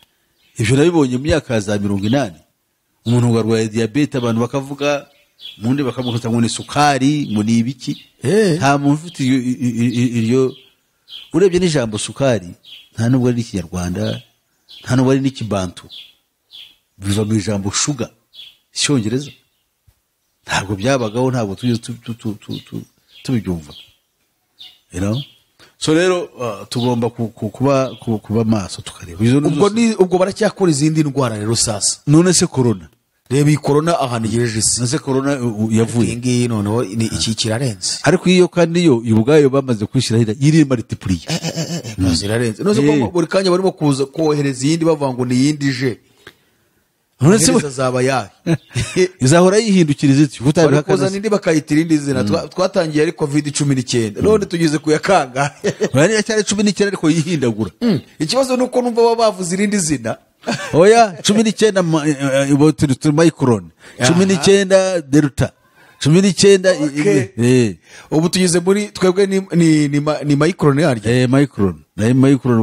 ibyo nabibonye mu myaka za 80 umuntu ugarwaye diyabete abantu bakavuga mundi bakamukoza ngo ni sukari ngo ni ibiki nta muntu ufite iryo urebye n'ijambo sukari nta nubwo ari ikinyarwanda nta nubwo ari n'ikibantu biva mu ijambo sugar icyongereza ntabwo byabagaho ntabwo tubyumva so rero tugomba kuba maso tukareba ubwo baracyakora izindi ndwara rero sasa none se corona reba iyi corona ahantu igejeje isi nase corona yavuye ngiyi noneho iki kirarenze ariko iyo kandi yo ubwayo bamaze kwishira iri multiplier zirarenze nose ko buri kanya barimo kuza kohereza iyindi bavanga ni yindi je none se zaba yahe izahora yihindukiriza iki kutabihakaza nindi bakayitira indi zina twatangiye ari covid-19 none tugeze kuyakanga bari cyari 19 ariko yihindagura ikibazo nuko numva baba bavuze irindi zina oya 19 micron 19 delta 19 ubu tugeze muri twebwe ni micron yaryo micron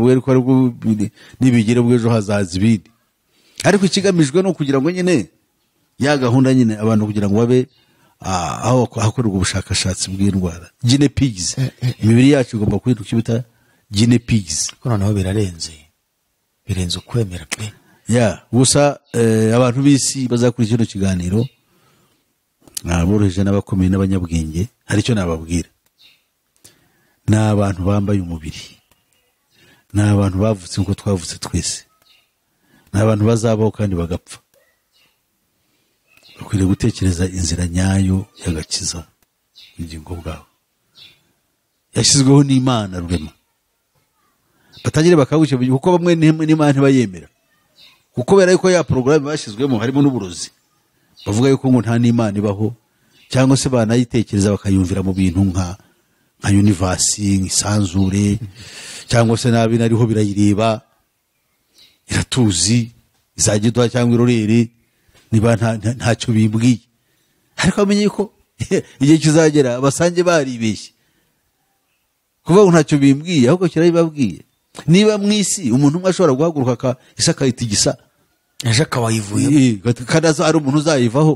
bwe ariko nibigire bwejo hazaza ibindi ariko ikigamijwe no kugira ngo nyine ya gahunda nyine abantu kugira ngo babe aho hakorerwa ubushakashatsi bw'indwara gene pigs imibiri yacu igomba kwiruka ibita gene pigs ko noneho birenze ukwemera pe gusa abantu b'isi bazakurikira ikiganiro naboroheje n'abakomeye n'abanyabwenge hari icyo nababwira ni abantu bambaye umubiri ni abantu bavutse nko twavutse twese ni abantu bazabaho kandi bagapfa bakwiriye gutekereza inzira nyayo y'agakiza ubugingo bwabo yashyizweho n'Imana rurema batangire bakawuke kuko bamwe n'Imana ntibayemera kuko bera yuko ya porogaramu bashyizwemo harimo n'uburozi bavuga yuko ngo nta n'Imana ibaho cyangwa se banayitekereza bakayumvira mu bintu nka universe nk'isanzure cyangwa se nabi nariho birayireba iratuzi izagidwa cyangwa irorere niba ntacyo bimbwiye ariko bamenye ko igihe kizagera basange baribeshye kuva ntacyo bimbwiye ahubwo kirabibabwiye niba mwisi umuntu umwe ashobora guhaguruka isakayita igisa ejo akabayivuye kandi ari umuntu uzayivaho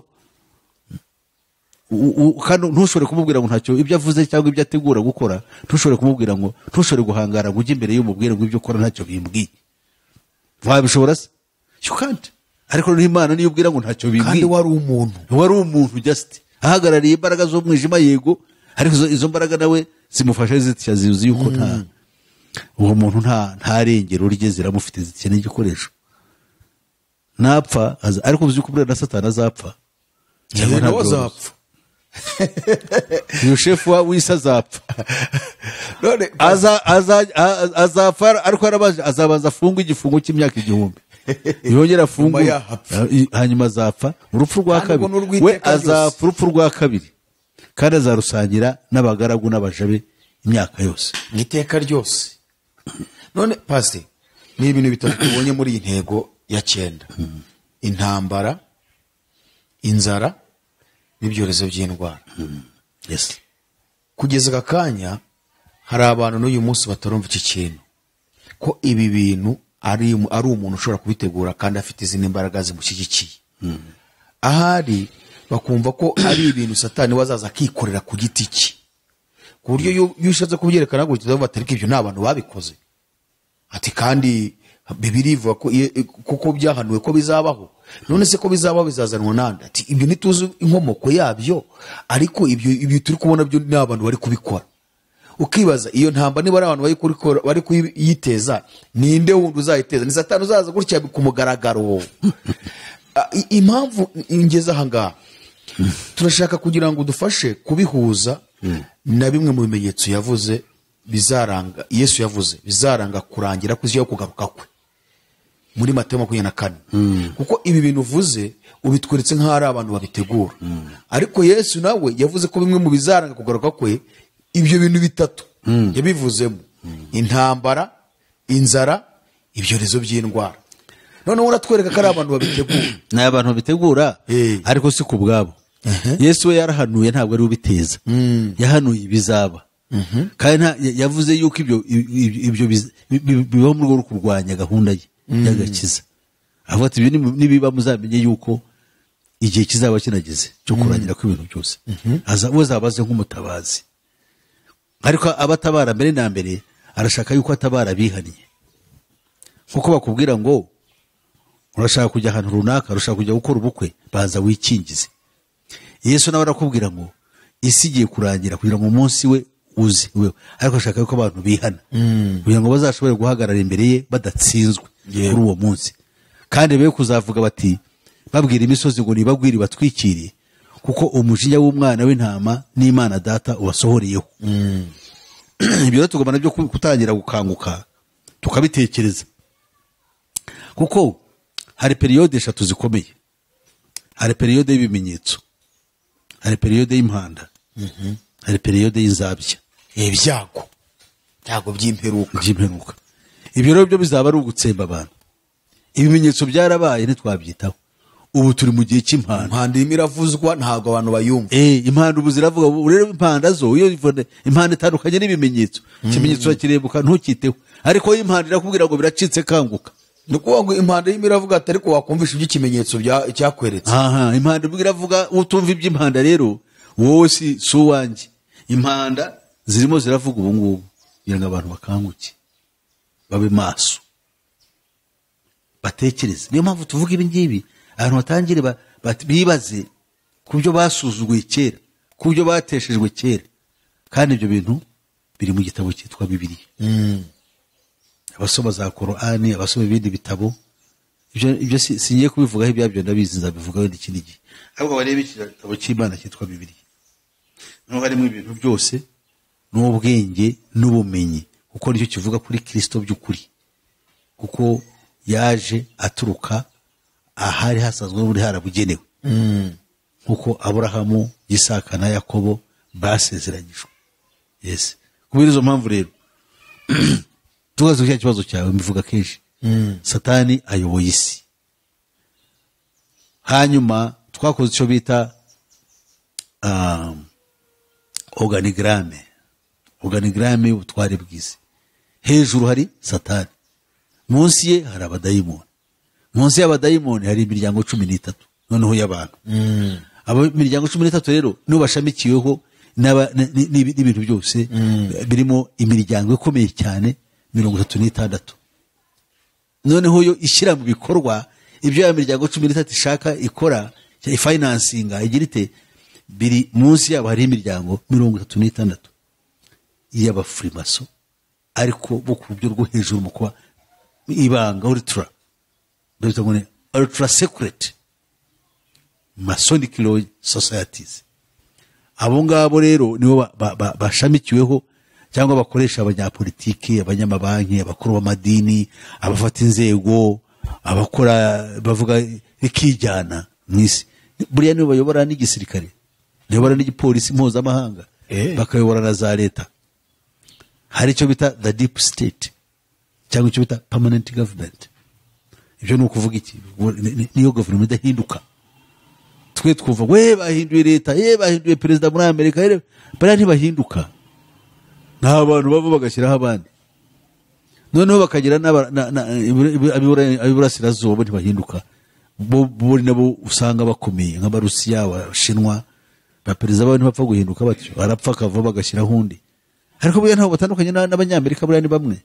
kandi ntushobore kumubwira ngo ntacyo ibyo avuze cyangwa ibyo ategura gukora ntushobore kumubwira ngo ntushobore guhangara ngo ujye imbere y'umubwire ngo ibyo ukora ntacyo bimbwiye wabishobora se you can't ariko n'Imana niyo ubwira ngo ntacyo bimbwiye kandi wari umuntu just ahagarariye imbaraga zo mwijima yego ariko izo mbaraga nawe zimufasha zitya zizi yuko uwo muntu nta rengero rye ziramufite zikeneye igikoresho napfa ariko uzi ko na Satani azapfa cyangwa nawe azapfa uyu shefu w'isi azapfa none azapfa ariko azabanza afungwa igifungo cy'imyaka 1000 yongera afungwa hanyuma azapfa urupfu rwa kabiri we azapfa urupfu rwa kabiri kandi azarusangira n'abagaragu n'abajabe imyaka yose n'iteka ryose none pasi ni ibintu bitatu tubonye muri iyi ntego ya 9 intambara inzara n'ibyorezo by'indwara yes kugeza aka kanya hari abantu n'uyu munsi batarumva iki kintu ko ibi bintu ari umuntu ushobora kubitegura kandi afite izindi mbaraga zimushyigikiye ahari bakumva ko ari ibintu Satani wazaza akikorera ku giti cye ku buryo iyo ushatse kubyerekana ngo tuzavuga ati ibyo nta bantu babikoze ati kandi Bibiliya ivuga ko kuko byahanuwe ko bizabaho none se ko bizabaho bizazanwa nande ati ibyo nituzi inkomoko yabyo ariko ibyo turi kubona byo ni abantu bari kubikora ukibaza iyo ntamba niba ari abantu bari kuyiteza ninde wundi uzayiteza ni Satani uzaza gutya ku mugaragaro impamvu ingeze aha ngaha turashaka kugira ngo dufashe kubihuza na bimwe mu bimenyetso yavuze bizaranga Yesu yavuze bizaranga kurangira kuziyo kugaruka kwe muri Mateyo 24 kuko ibi bintu uvuze ubitweretse nk'aho ari abantu babitegura ariko Yesu nawe yavuze ko bimwe mu bizaranga kugaruka kwe ibyo bintu bitatu yabivuzemo intambara inzara ibyorezo by'indwara none uratwereka ko ari abantu babitegura ni abantu babitegura ariko si ku bwabo Yesu we yarahanuye ntabwo ari ubiteza yahanuye ibizaba kandi yavuze yuko ibyo bibaho mu rwego rwo kurwanya gahunda ye y'agakiza avuga ati ibyo nibiba muzamenye yuko igihe kizaba kinageze cyo kurangira kw'ibintu byose azabaze nk'umutabazi ariko abatabara mbere na mbere arashaka yuko atabara bihaniye kuko bakubwira ngo urashaka kujya ahantu runaka urashaka kujya gukora ubukwe baza wikingize Yesu nawe arakubwira ngo isi igiye kurangira kugira ngo umunsi we uzi wewe ariko ashaka yuko abantu bihana kugira ngo bazashobore guhagarara imbere ye badatsinzwe kuri uwo munsi kandi be kuzavuga bati babwira imisozi ngo nibagwire batwikiriye kuko umujinya w'umwana w'intama n'Imana data ubasohoreyeho ibyo tugomba nabyo kutangira gukanguka tukabitekereza kuko hari periode 3 zikomeye hari periode y'ibimenyetso hari periode y'impanda hari periode y'inzabya ibyago by'imperuka ibyo rero byo bizaba ari ugutsemba abantu ibimenyetso byarabaye ntitwabyitaho ubu turi mu gihe cy'impanda imiravuzwa ntabwo abantu bayumva impanda ubu ziravuga rero impanda zo iyo impanda itandukanye n'ibimenyetso ikimenyetso kirebuka ntukiteho ariko impanda irakubwira ngo biracitse kanguka ni ukuvuga ngo impanda y'imiravuga atari ko wakumvisha iby'ikimenyetso cyakweretse impanda iravuga utumva iby'impanda rero wowe si uwanjye impanda zirimo ziravuga ubu ngubu kugira ngo abantu bakanguke babe maso batekereze niyo mpamvu tuvuga ibi ngibi abantu batangire bibaze ku byo basuzuguye kera ku byo bateshejwe kera kandi ibyo bintu biri mu gitabo cyitwa Bibiliya abasoma za Korani abasoma ibindi bitabo ibyo singiye kubivugaho ibyabyo ndabizi nzabivugaho n'ikindi gihe ahubwo barebe igitabo cy'Imana cyitwa Bibiliya niho harimo ibintu byose n'ubwenge n'ubumenyi kuko nicyo kivuga kuri Kristo by'ukuri kuko yaje aturuka ahari hasanzwe muri harabugenewe nkuko Aburahamu Isaka na Yakobo basezeranyijwe kubera izo mpamvu rero tugaze cya kibazo cyawe mbivuga kenshi Satani ayoboye isi hanyuma twakoze icyo bita organigramme y'ubutware bw'isi hejuru hari Satani munsi ye hari abadayimoni munsi y'abadayimoni hari imiryango 13 noneho y'abantu abo imiryango 13 rero nibo bashamikiweho n'ibintu byose birimo imiryango ikomeye cyane 36 noneho yo ishyira mu bikorwa ibyo ya miryango 13 ishaka ikora financinga igirite biri munsi yabo hari imiryango 36 y'abafrimaso ariko bo ku buryo rwo hejuru mu kuba ibanga ultra secret Masonic law societies abo ngabo rero nibo bashamikiweho cyangwa bakoresha abanyapolitiki abanyamabanki abakuru b'amadini abafata inzego abakora bavuga ikijyana mwisi buriya nibo bayobora n'igisirikare bayobora n'igipolisi mpuzamahanga bakayobora na za leta hari icyo bita the deep state cyangwa icyo bita permanent government ibyo ni ukuvuga iki niyo government idahinduka twe twuva we bahinduye leta bahinduye perezida muri Amerika bariya ntibahinduka nta bantu bava bagashyiraho abandi noneho bakagira abiburasirazuba ntibahinduka bo nabo usanga bakomeye nk'abarusiya abashinwa ba perezida babo ntibapfa guhinduka batyo barapfa akava bagashyiraho undi ariko buriya ntabwo batandukanye n'abanyamerika buriya ni bamwe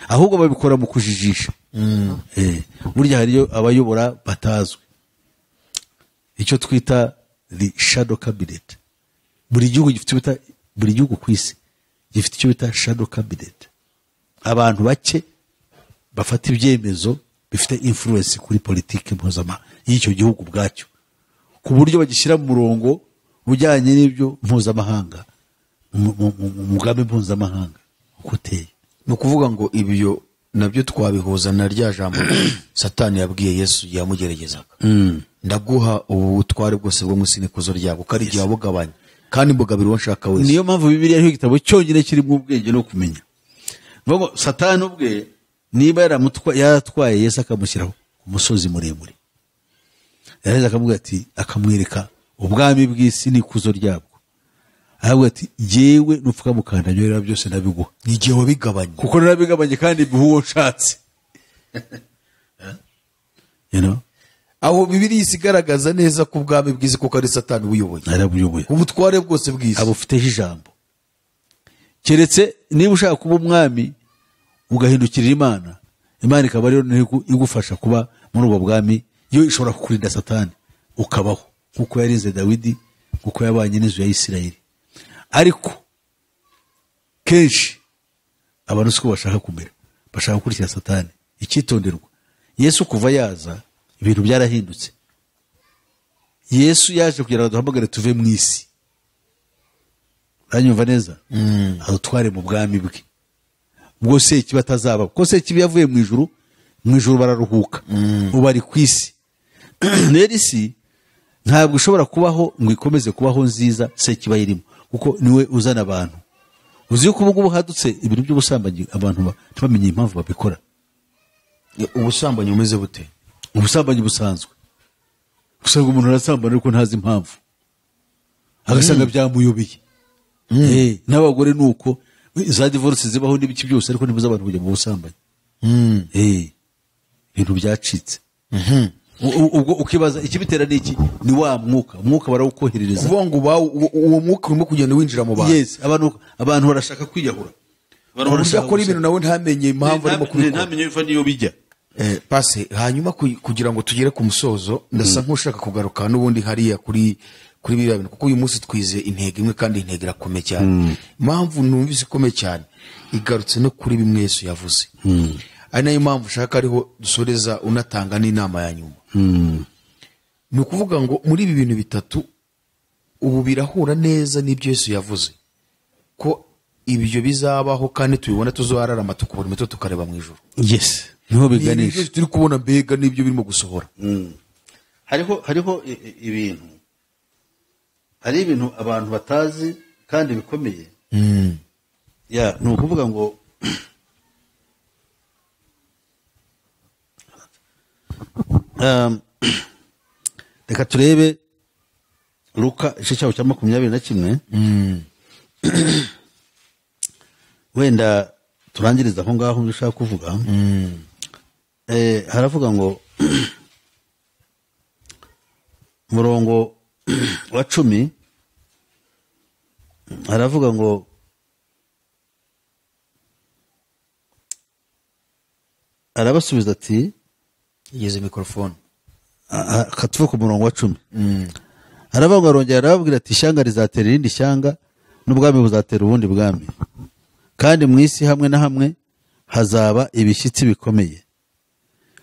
ahubwo babikora mu kujijisha burya hariyo abayobora batazwi icyo twita the shadow cabinet buri gihugu ku isi gifite icyo bita shadow cabinet abantu bake bafata ibyemezo bifite influence kuri politiki mpuzamahanga y'icyo gihugu bwacyo ku buryo bagishyira mu murongo ujyanye n'ibyo mpuzamahanga umugambi mpuzamahanga uko uteye ni ukuvuga ngo ibyo nabyo twabihuza na rya jambo Satani yabwiye Yesu yamugeragezaga ndaguha ubu butware bwose bwo munsi n'ikuzo ryabo kari gihe abugabanya kandi mbugabira uwo nshaka wese niyo mpamvu Bibiliya ari igitabo cyonyine kirimo ubwenge no kumenya ngo Satani ubwe niba yaratwaye Yesu akamushyiraho umusozi muremure yareza akamubwira ati akamwereka ubwami bw'isi n'ikuzo ryabwo. Ahubwo ati jewe nupfuka mukandanyera byose nabiguha. Ni gihe wabigabanye. Kuko narabigabanye kandi bihuwo nshatse. You know? Aho Bibiliya isigaragaza neza ko ubwami bw'isi kuko ari Satani buyoboye. Arabuyoboye. Ubutware bwose bw'isi. Abufiteho ijambo. Keretse niba ushaka kuba umwami ugahindukirira Imana, Imana ikaba ariyo igufasha kuba muri ubwo bwami, yo ishobora kukurinda Satani ukabaho kuko yarinze Dawidi, kuko yabanye n'inzu ya Isirayeli. Ariko kenshi abantu siko bashaka kumera, bashaka gukurikira Satani. Icyitonderwa, Yesu kuva yaza ibintu byarahindutse. Yesu yaje kugira ngo duhamagare tuve mu isi. Uranyumva neza? Adutware mu bwami bwe. Ubwo se kiba atazaba, ko se kibi yavuye mu ijuru bararuhuka. Ubu ari ku isi. Rero isi ntabwo ushobora kubaho ngo ikomeze kubaho nziza se kiba irimo, kuko niwe uzana abantu. Uzi yuko ubu hadutse ibintu by'ubusambanyi, abantu bamenye impamvu babikora. Ubusambanyi umeze bute? Ubusambanyi busanzwe. Usanga umuntu arasambana ariko ntazi impamvu. Agasanga byamuyobeye. N'abagore nuko za divorce zibaho n'ibiki byose, ariko nibuza abantu kujya mu busambanyi. Ibintu byacitse. Ubwo ukibaza ikibitera n'iki? Ni wa mwuka barawukoherereza. Kuvuga ngo uwo mwuka urimo kugenda winjira mu bantu. Yes, abantu barashaka kwiyahura. Abantu barashaka gukora ibintu nawe ntamenye impamvu arimo kubikora. Ntamenye ifa niyo bijya. Pase hanyuma kugira ngo tugere ku musozo, ndasa nk'ushaka kugaruka n'ubundi hariya kuri biriya bintu, kuko uyu munsi twize intego imwe kandi intego irakomeye cyane. Impamvu numvise ikomeye cyane igarutse no kuri bimwe Yesu yavuze. Ari nayo mpamvu ushaka ariho dusoreza unatanga n'inama ya nyuma. Ni ukuvuga ngo muri ibi bintu bitatu ubu birahura neza n'ibyo Yesu yavuze ko ibyo bizabaho kandi tubibona, tuzohararama tukubona imitwe tukareba mu ijuru. Yes, niho biganisha. Turi kubona mbega n'ibyo birimo gusohora. Hariho ibintu, hari ibintu abantu batazi kandi bikomeye. Ni ukuvuga ngo reka turebe Luka igice cyaho cya 21. Wenda turangiriza aho ngaho ndashaka kuvuga. Haravuga ngo murongo wa 10 haravuga ngo arabasubiza ati, igeze microphone katuvuga ku murongo wa 10. Haravuga ngo arongera arababwira ati, ishyanga rizatera irindi shyanga n'ubwami buzatera ubundi bwami, kandi mu isi hamwe na hamwe hazaba ibishyitsi bikomeye,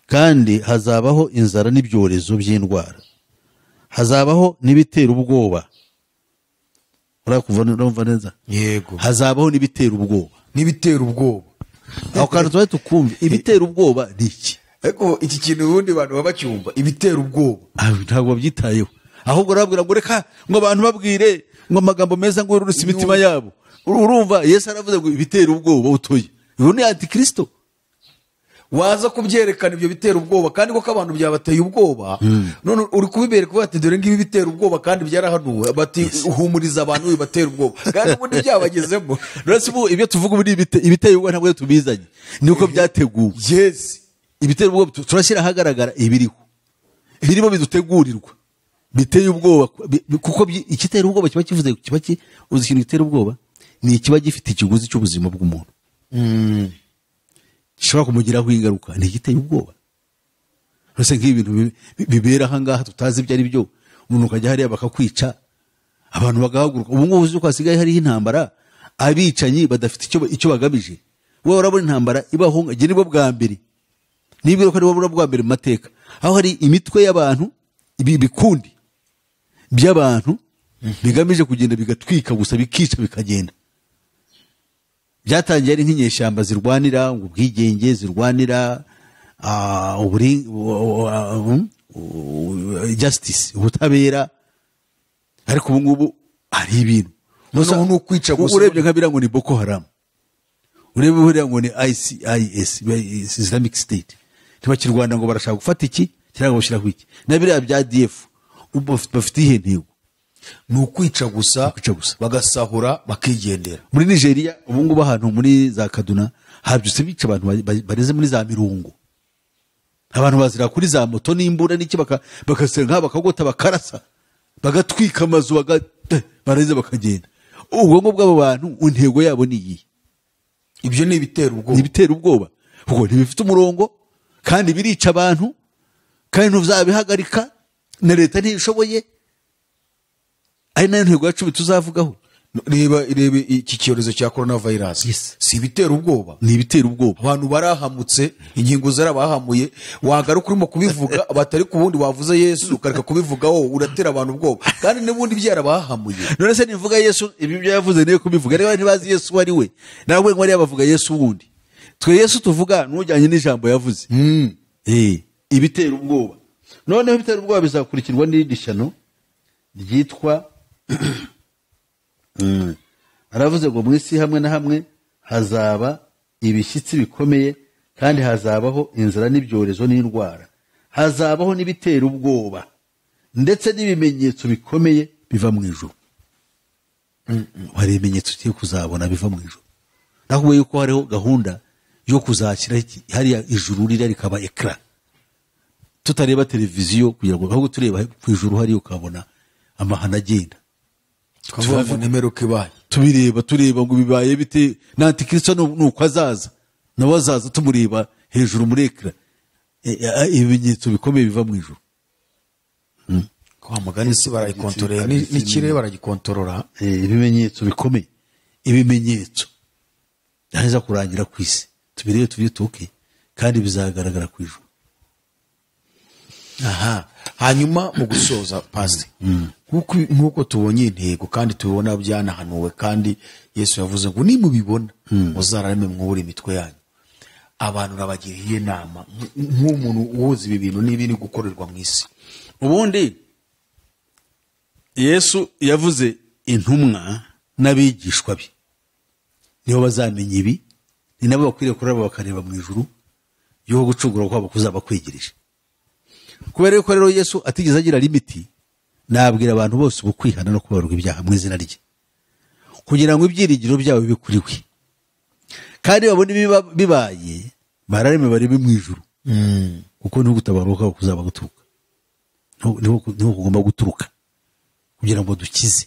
kandi hazabaho inzara n'ibyorezo by'indwara, hazabaho n'ibitera ubwoba. Urumva neza? Yego. Hazabaho n'ibitera ubwoba. N'ibitera ubwoba. Aho kandi tuba tukumva ibitera ubwoba ni iki? Ariko iki kintu ubundi abantu baba bacyumva, ibitera ubwoba. Ntabwo babyitayeho. Ahubwo arabwira ngo reka ngo abantu babwire ngo amagambo meza ngo ururutse imitima yabo. Urumva Yesu aravuze ngo ibitera ubwoba utoye. Uyu ni Antikristo. Waza kubyerekana ibyo bitera ubwoba kandi koko abantu byabateye ubwoba. None uri kubibereka bati dore ngibi bitera ubwoba kandi byarahanuwe, bati uhumuriza abantu bibatera ubwoba. Kandi ubundi byabagezemo. Rose ubu ibyo tuvuga ubu ibiteye ubwoba ntabwo tubizanye. Niko byateguwe. Yes. Ibitera ubwoba turashyira ahagaragara ibiriho. Birimo bidutegurirwa. Biteye ubwoba kuko ikitera ubwoba kiba kivuze uzi ikintu gitera ubwoba ni kiba gifite ikiguzi cy'ubuzima bw'umuntu. Gishobora kumugiraho ingaruka, ni igiteye ubwoba. Rose nk'ibintu bibera aha ngaha tutazi ibyo ari byo, umuntu ukajya hariya bakakwica, abantu bagahaguruka. Ubu ngubu uzi ko hasigaye hariho intambara, abicanyi badafite icyo bagamije. Wowe urabona intambara ibaho nge nibo bwa mbere, nibwira ko aribo bwa mbere mu mateka, aho hari imitwe y'abantu, ibikundi by'abantu bigamije kugenda bigatwika gusa, bikica bikagenda. Byatangiye ari nk'inyeshyamba zirwanira ubwigenge, zirwanira justice, ubutabera. Ariko ubu ngubu ari ibintu noneho ni ukwica gusa. Urebye nka birango ni Boko Haram, urebe buriya ngo ni ICIS, Islamic State. Ntibakirwanda ngo barashaka gufata iki cyangwa bashyiraho iki. Na biriya bya DF bafite ihe ntego ni ukwica gusa Ukwica gusa. bagasahura bakigendera. muri Nigeria ubu ngubu ahantu muri za Kaduna habyutse bica abantu bareze muri za Mirungu. Abantu bazira kuri za moto n'imbura n'iki bakasenga bakagota bakarasa bagatwika amazu bareze bakagenda. Ubwo bw'abo bantu intego yabo ni iyi. Ibyo ni ibitera ubwoba. Ni ibitera ubwoba kuko ntibifite umurongo kandi birica abantu kandi ntuzabihagarika na leta ntishoboye. Ari nayo ntego yacu tuzavugaho. Reba iki cyorezo cya coronavirus. Yes. Si ibitera ubwoba. Ni ibitera ubwoba. Abantu barahamutse, ingingo zarabahamuye, wagaruka urimo kubivuga batari ku bundi wavuze Yesu ukareka kubivugaho uratera abantu ubwoba. Kandi n'ubundi byarabahamuye. None se nivuga Yesu ibi byo yavuze niyo kubivuga reba ntibazi Yesu wari we. Nawe ngo ari abavuga Yesu wundi. Twe Yesu tuvuga nujyanye n'ijambo yavuze. Ibitera ubwoba. Noneho ibitera ubwoba bizakurikirwa n'irindi shano ryitwa aravuze ngo mu isi hamwe na hamwe hazaba ibishyitsi bikomeye kandi hazabaho inzara n'ibyorezo n'indwara. Hazabaho n'ibitera ubwoba ndetse n'ibimenyetso bikomeye biva mu ijuru. Hari ibimenyetso tugiye kuzabona biva mu ijuru. Nakubwiye yuko hariho gahunda yo kuzakira hariya ijuru rira rikaba ekara. Tutareba televiziyo kugira ngo ahubwo tureba ku ijuru hariyo ukabona amahana agenda. Tuvuga nimeruka ibaye. Tureba ngo bibaye bite na antikristo nuko azaza. Nawe azaza tumureba hejuru muri ekara. Ibimenyetso bikomeye biva mu ijuru. Kwa mugani si barayikontorora n'ikire baragikontorora. Ibimenyetso bikomeye. Ibimenyetso yaza kurangira ku isi. Tubirebe tubyituke kandi bizagaragara ku ijuru. Aha. Hanyuma mu gusoza pastor. Nkuko tubonye intego kandi tubona byanahanuwe kandi Yesu yavuze ngo nimubibona muzarareme mwubure imitwe yanyu. Abantu nabagiriye inama nk'umuntu uhuza ibi bintu n'ibindi gukorerwa mu isi. Ubundi Yesu yavuze intumwa n'abigishwa be niho bazamenya ibi, ni nabo bakwiriye kuraba bakareba mu ijuru yo gucungura kwabo kuzaba kwegereje. Kubera yuko rero Yesu atigeze agira limiti, nabwira abantu bose ubukwihana no kubarwa ibyaha mu izina rye kugira ngo ibyiringiro byabo bibe kuri we kandi babone bibaye barareme barebe mu ijuru. Kuko niho gutabaruka kuzaba guturuka, niho kugomba guturuka kugira ngo dukize.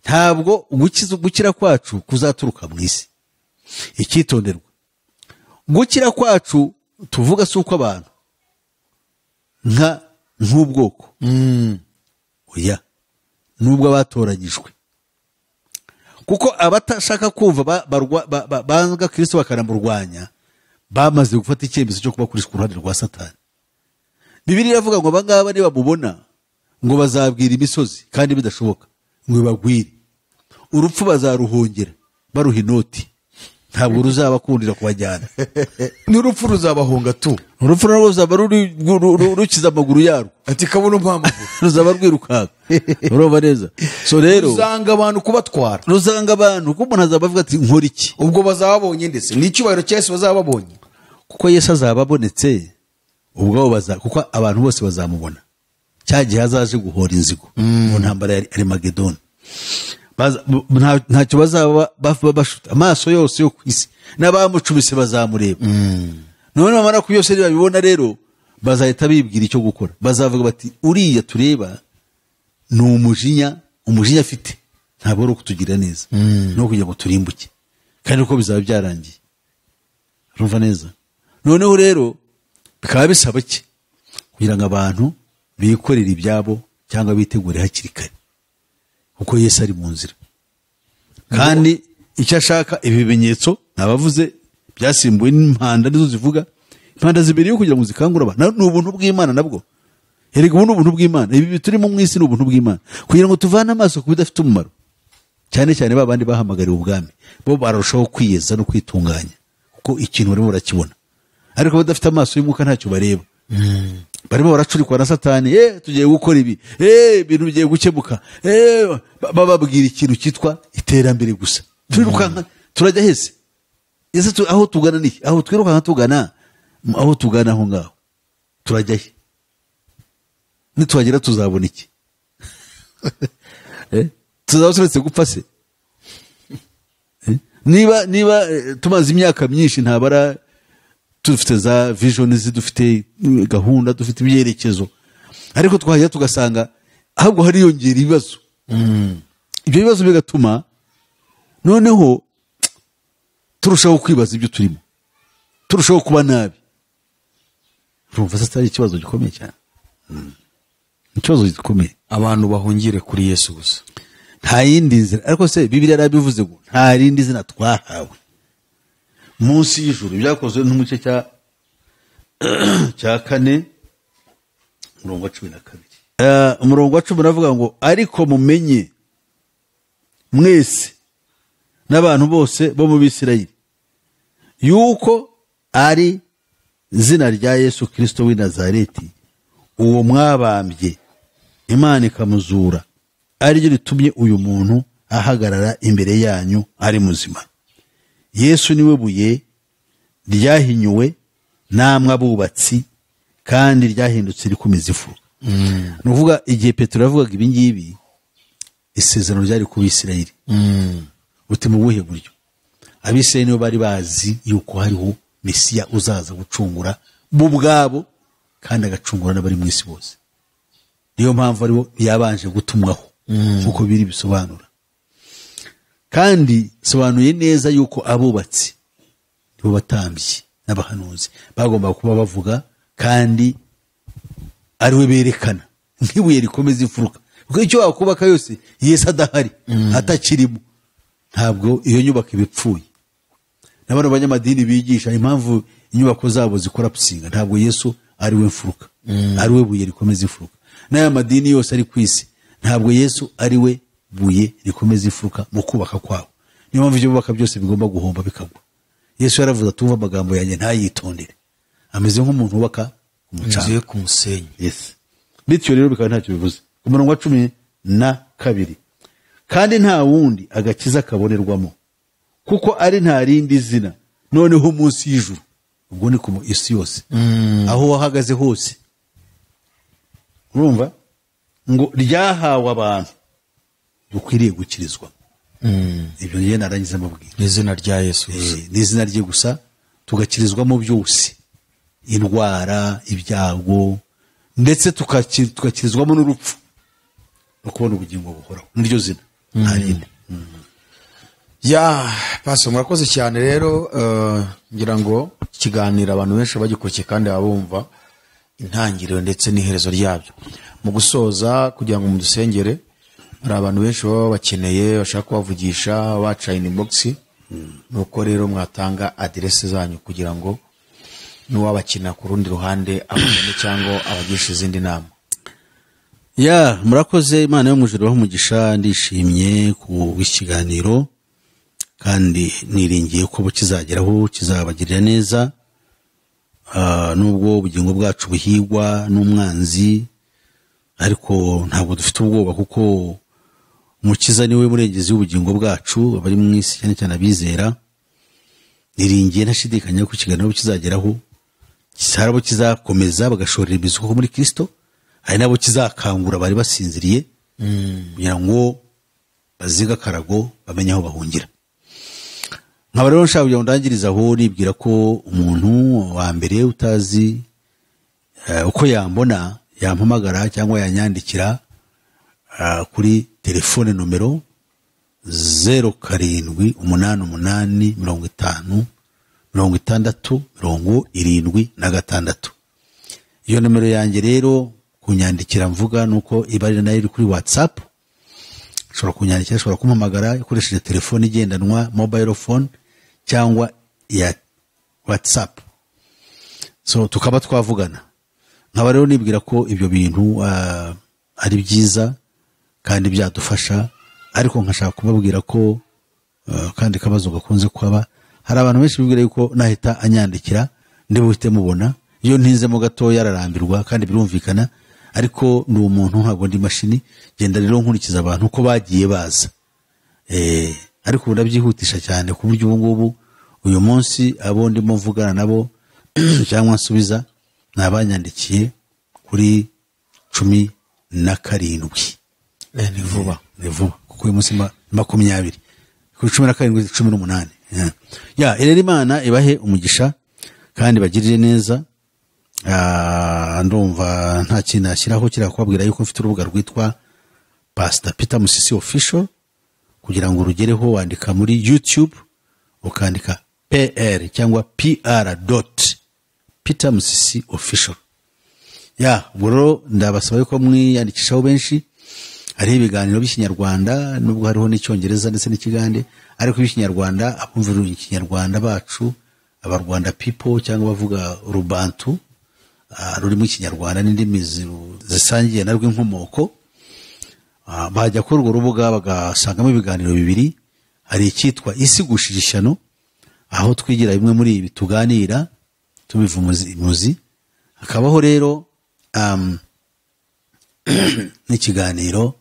Ntabwo gukira kwacu kuzaturuka mu isi. Icyitonderwa, gukira kwacu tuvuga si uko abantu nk'ubwoko oya, nubwo abatoranyijwe, kuko abatashaka kumva banga Kristo bakanamurwanya bamaze gufata icyemezo cyo kuba kuri ruhande rwa Satani. Bibiliya iravuga ngo abangaba nibamubona ngo bazabwira imisozi kandi bidashoboka ngo bagwire, urupfu bazaruhongera baruha inoti, ntabwo ruzabakundira kubajyana. N'urupfu ruzabahonga tu. Urupfu narwo ruzaba rukiza amaguru yarwo Ati kabone mpamvu ruzaba rwirukanka. Urumva neza? So rero ruzanga abantu kubatwara. Ruzanga abantu kuko umuntu azaba avuga ati nkora iki? Ubwo bazababonye ndetse n'icyubahiro cya Yesu bazababonye. Kuko Yesu azababonetse ubwo kuko abantu bose bazamubona. Cyagihe azaje guhora inzigo mu ntambara ya Armagedoni. Ntacyo bazaba bashuta amaso yose yo kwisi n'abamucumise bazamureba. None bamara ku yose babibona rero bazahita bibwira icyo gukora. Bazavuga bati uriya tureba ni umujinya afite, ntabwo ari kutugira neza no kugira ngo turimbuke kandi uko bizaba byarangiye. Urumva neza? Noneho rero bikaba bisaba iki kugira ngo abantu bikorere ibyabo cyangwa bitegure hakiri kare, kuko Yesu ari mu nzira kandi icyo ashaka ibi bimenyetso nabavuze byasimbuwe n'impanda nizo zivuga. Impanda zibiri yo kugira ngo zikangure abantu ni ubuntu bw'Imana nabwo. Erega ubu ni ubuntu bw'Imana, ibi turimo mu isi ni ubuntu bw'Imana kugira ngo tuvane amaso ku bidafite umumaro, cyane cyane babandi bahamagariwe ubwami bo bararushaho kwiyeza no kwitunganya kuko ikintu barimo barakibona, ariko badafite amaso y'umwuka ntacyo bareba. Barimo baracurikwa na Satani, tugiye gukora ibi, ibintu bigiye gukemuka, bababwira ikintu cyitwa iterambere gusa. Turirukanka turajya hese Yesu aho tugana ni aho twirukanka tugana, aho tugana aho ngaho turajya he? Nitwagera tuzabona iki? tuzaba turetse gupfa se? Niba tumaze imyaka myinshi ntabara dufite za visions, dufite gahunda, dufite ibyerekezo, ariko twajya tugasanga ahubwo hariyongera ibibazo. Ibyo bibazo bigatuma noneho turushaho kwibaza ibyo turimo, turushaho kuba nabi. Urumva Satani ikibazo gikomeye cyane. Ikibazo gikomeye. Abantu bahungire kuri Yesu gusa, nta yindi nzira. Ariko se Bibiliya yarabivuze ngo nta rindi zina twahawe munsi y'ijuru. Byakozwe n'umuce cya 4 umurongo wa 12. Umurongo wa 10 uravuga ngo ariko mumenye mwese n'abantu bose bo mu Bisirayeli yuko ari zina rya Yesu Kristo w'i Nazareti uwo mwabambye Imana ikamuzura, ari ryo ritumye uyu muntu ahagarara imbere yanyu ari muzima. Yesu niwe buye ryahinyuwe namwe abubatsi, kandi ryahindutse rikomeza ifu. Nuvuga igihe Petero yavugaga ibi ngibi, isezerano ryari ku Bisirayeli. Uti mu buhe buryo? Abisirayeli nibo bari bazi yuko hariho Mesiya uzaza gucungura bo ubwabo, kandi agacungura n'abari mu isi bose. Niyo mpamvu aribo yabanje gutumwaho, uko biri bisobanura. Kandi sobanuye neza yuko abubatsi nibo batambyi n'abahanuzi bagomba kuba bavuga, kandi ariwe berekana nk'ibuye rikomeza imfuruka. Kuko icyo wakubaka yose Yesu adahari, atakirimo, ntabwo iyo nyubako ibipfuye. N'abantu banyamadini bigisha impamvu inyubako zabo zikora pusinga, ntabwo Yesu ari we mfuruka, ari we buye rikomeza imfuruka. N'aya madini yose ari ku isi, ntabwo Yesu ari we buye rikomeza imfuruka mu kubaka kwabo. Niyo mpamvu ibyo bubaka byose bigomba guhomba bikagwa. Yesu yaravuze atumva amagambo yanjye ntayitondere, ameze nk'umuntu ubaka umucanga ku musenyi. Yes. Bityo rero bikaba ntacyo bivuze. Ku murongo wa 12, kandi nta wundi agakiza kabonerwamo, kuko ari nta rindi zina noneho munsi y'ijuru. Ubwo ni ku isi yose, aho wahagaze hose. Urumva ngo ryahawe abantu dukwiriye gukirizwa. Ibyo niyo narangiza amabwira. Izina rya Yesu gusa. Ni izina rye gusa tugakirizwamo byose, indwara, ibyago, ndetse tugakirizwamo n'urupfu no kubona ubugingo buhoraho. Niryo zina, nta rindi. Ya Pastor, murakoze cyane rero. Ngira ngo ikiganiro abantu benshi bagikurikiye kandi abumva intangiriro ndetse n'iherezo ryabyo. Mu gusoza, kugira ngo mudusengere, hari abantu benshi baba bakeneye, bashaka kubavugisha, baca inbox. Nuko rero mwatanga adresse zanyu kugira ngo n'uwabakina ku rundi ruhande abone cyangwa abagisha izindi nama. Ya murakoze. Imana yo mw'Ijuru umugisha. Ndishimye ku ikiganiro, kandi niringiye ko kizageraho kizabagirira neza. Nubwo ubugingo bwacu buhigwa n'umwanzi, ariko ntabwo dufite ubwoba, kuko Umukiza niwe murengezi w'ubugingo bwacu, abari mu isi cyane cyane abizera. Niringiye ntashidikanya ko ikiganiro kizageraho, hari abo kizakomeza bagashorera imizi koko muri Kristo, hari nabo kizakangura bari basinziriye, kugira ngo baziga karago bamenye aho bahungira. Nkaba rero nshaka kugira ngo ndangiriza aho nibwira ko umuntu wa mbere utazi uko yambona yampamagara cyangwa yanyandikira kuri telefone nomero 0788506076. Iyo nomero yanjye rero kunyandikira mvuga nuko ibarira nayo iri kuri WhatsApp. Ushobora kunyandikira, ushobora kumpamagara ukoresheje telefone igendanwa, mobile phone, cyangwa ya WhatsApp. So tukaba twavugana. Nkaba rero nibwira ko ibyo bintu ari byiza kandi byadufasha, ariko nkashaka kubabwira ko kandi kabazo gakunze kwaba, hari abantu benshi bibwira yuko nahita anyandikira ndi buhite mubona. Iyo ntinzemo gato yararambirwa, kandi birumvikana, ariko ndi umuntu, ntabwo ndi mashini. Genda rero nkurikiza abantu uko bagiye baza. Ariko ndabyihutisha cyane ku buryo ubu ngubu uyu munsi abo ndimo mvugana nabo cyangwa nsubiza nabanyandikiye kuri 17. Ni vuba. ni vuba kuko uyu munsi 20 kuri 17 18 rero Imana ibahe umugisha kandi bagirire neza. Ndumva nta kintu nashyiraho kira kubabwira yuko mfite urubuga rwitwa Pastor Peter Musisi Official, kugira ngo urugereho wandika muri YouTube ukandika PR cyangwa PR. Peter Musisi Official. Buro ndabasaba yuko mwiyandikishaho benshi. Hari ibiganiro by'ikinyarwanda nubwo hariho n'icyongereza ndetse n'ikigande, ariko by'ikinyarwanda abumvira ikinyarwanda bacu, abarwanda people cyangwa bavuga urubantu ruri mu kinyarwanda n'indimi zisangiye na rw'inkomoko, bajya kuri urwo rubuga bagasangamo ibiganiro bibiri. Hari icyitwa isi gushira ishyano, aho twigira bimwe muri ibi tuganira tubiva umuzi. Hakabaho rero n'ikiganiro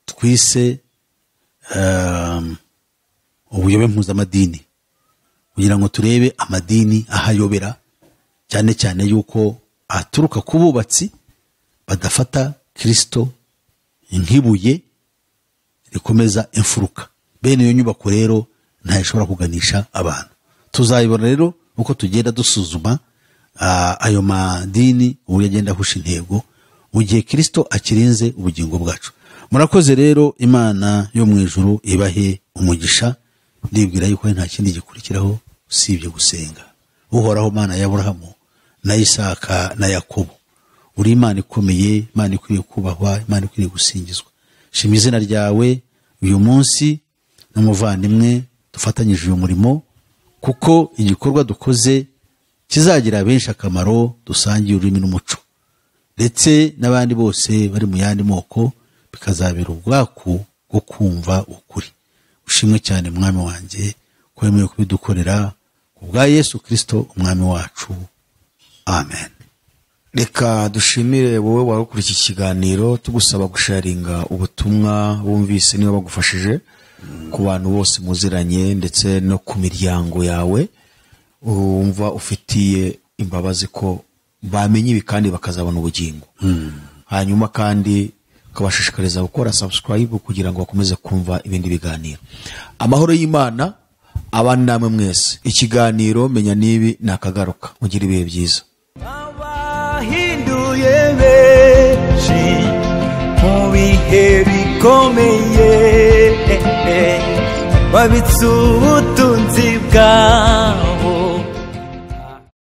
twise ubuyobe mpuzamadini, kugira ngo turebe amadini ahayobera, cyane cyane yuko aturuka ku bubatsi badafata Kristo nk'ibuye rikomeza imfuruka. Bene iyo nyubako rero ntayishobora kuganisha abantu. Tuzayibona rero uko tugenda dusuzuma ayo madini uburyo agenda ahusha intego mu gihe Kristo akirinze ubugingo bwacu. Murakoze rero, Imana yo mw'Ijuru ibahe umugisha. Ndibwira yuko nta kindi gikurikiraho usibye gusenga. Uhoraho Mana ya Aburahamu na Isaka na Yakobo, uri Imana ikomeye, Imana ikwiye kubahwa, Imana ikwiye gusingizwa. Shima izina ryawe uyu munsi n'umuvandimwe dufatanyije uyu murimo, kuko igikorwa dukoze kizagira benshi akamaro, dusangiye ururimi n'umuco, ndetse n'abandi bose bari mu yandi moko bikazabera ubwaku bwo kumva ukuri. Ushimwe cyane mwami wanjye ko wemeye kubidukorera, kubwa Yesu Kristo umwami wacu, amen. Reka dushimire wowe warukuriye iki kiganiro, tugusaba gusharinga ubutumwa bumvise niba bagufashije ku bantu bose muziranye, ndetse no ku miryango yawe umva ufitiye imbabazi ko bamenye ibi kandi bakazabona ubugingo. Hanyuma kandi ukabashishikariza gukora subscribe kugira ngo bakomeze kumva ibindi biganiro. Amahoro y'Imana abana namwe mwese. Ikiganiro menya nibi nakagaruka. Mugira ibihe byiza. Abahinduye benshi mu bihe bikomeye, babitse ubutunzi bwawe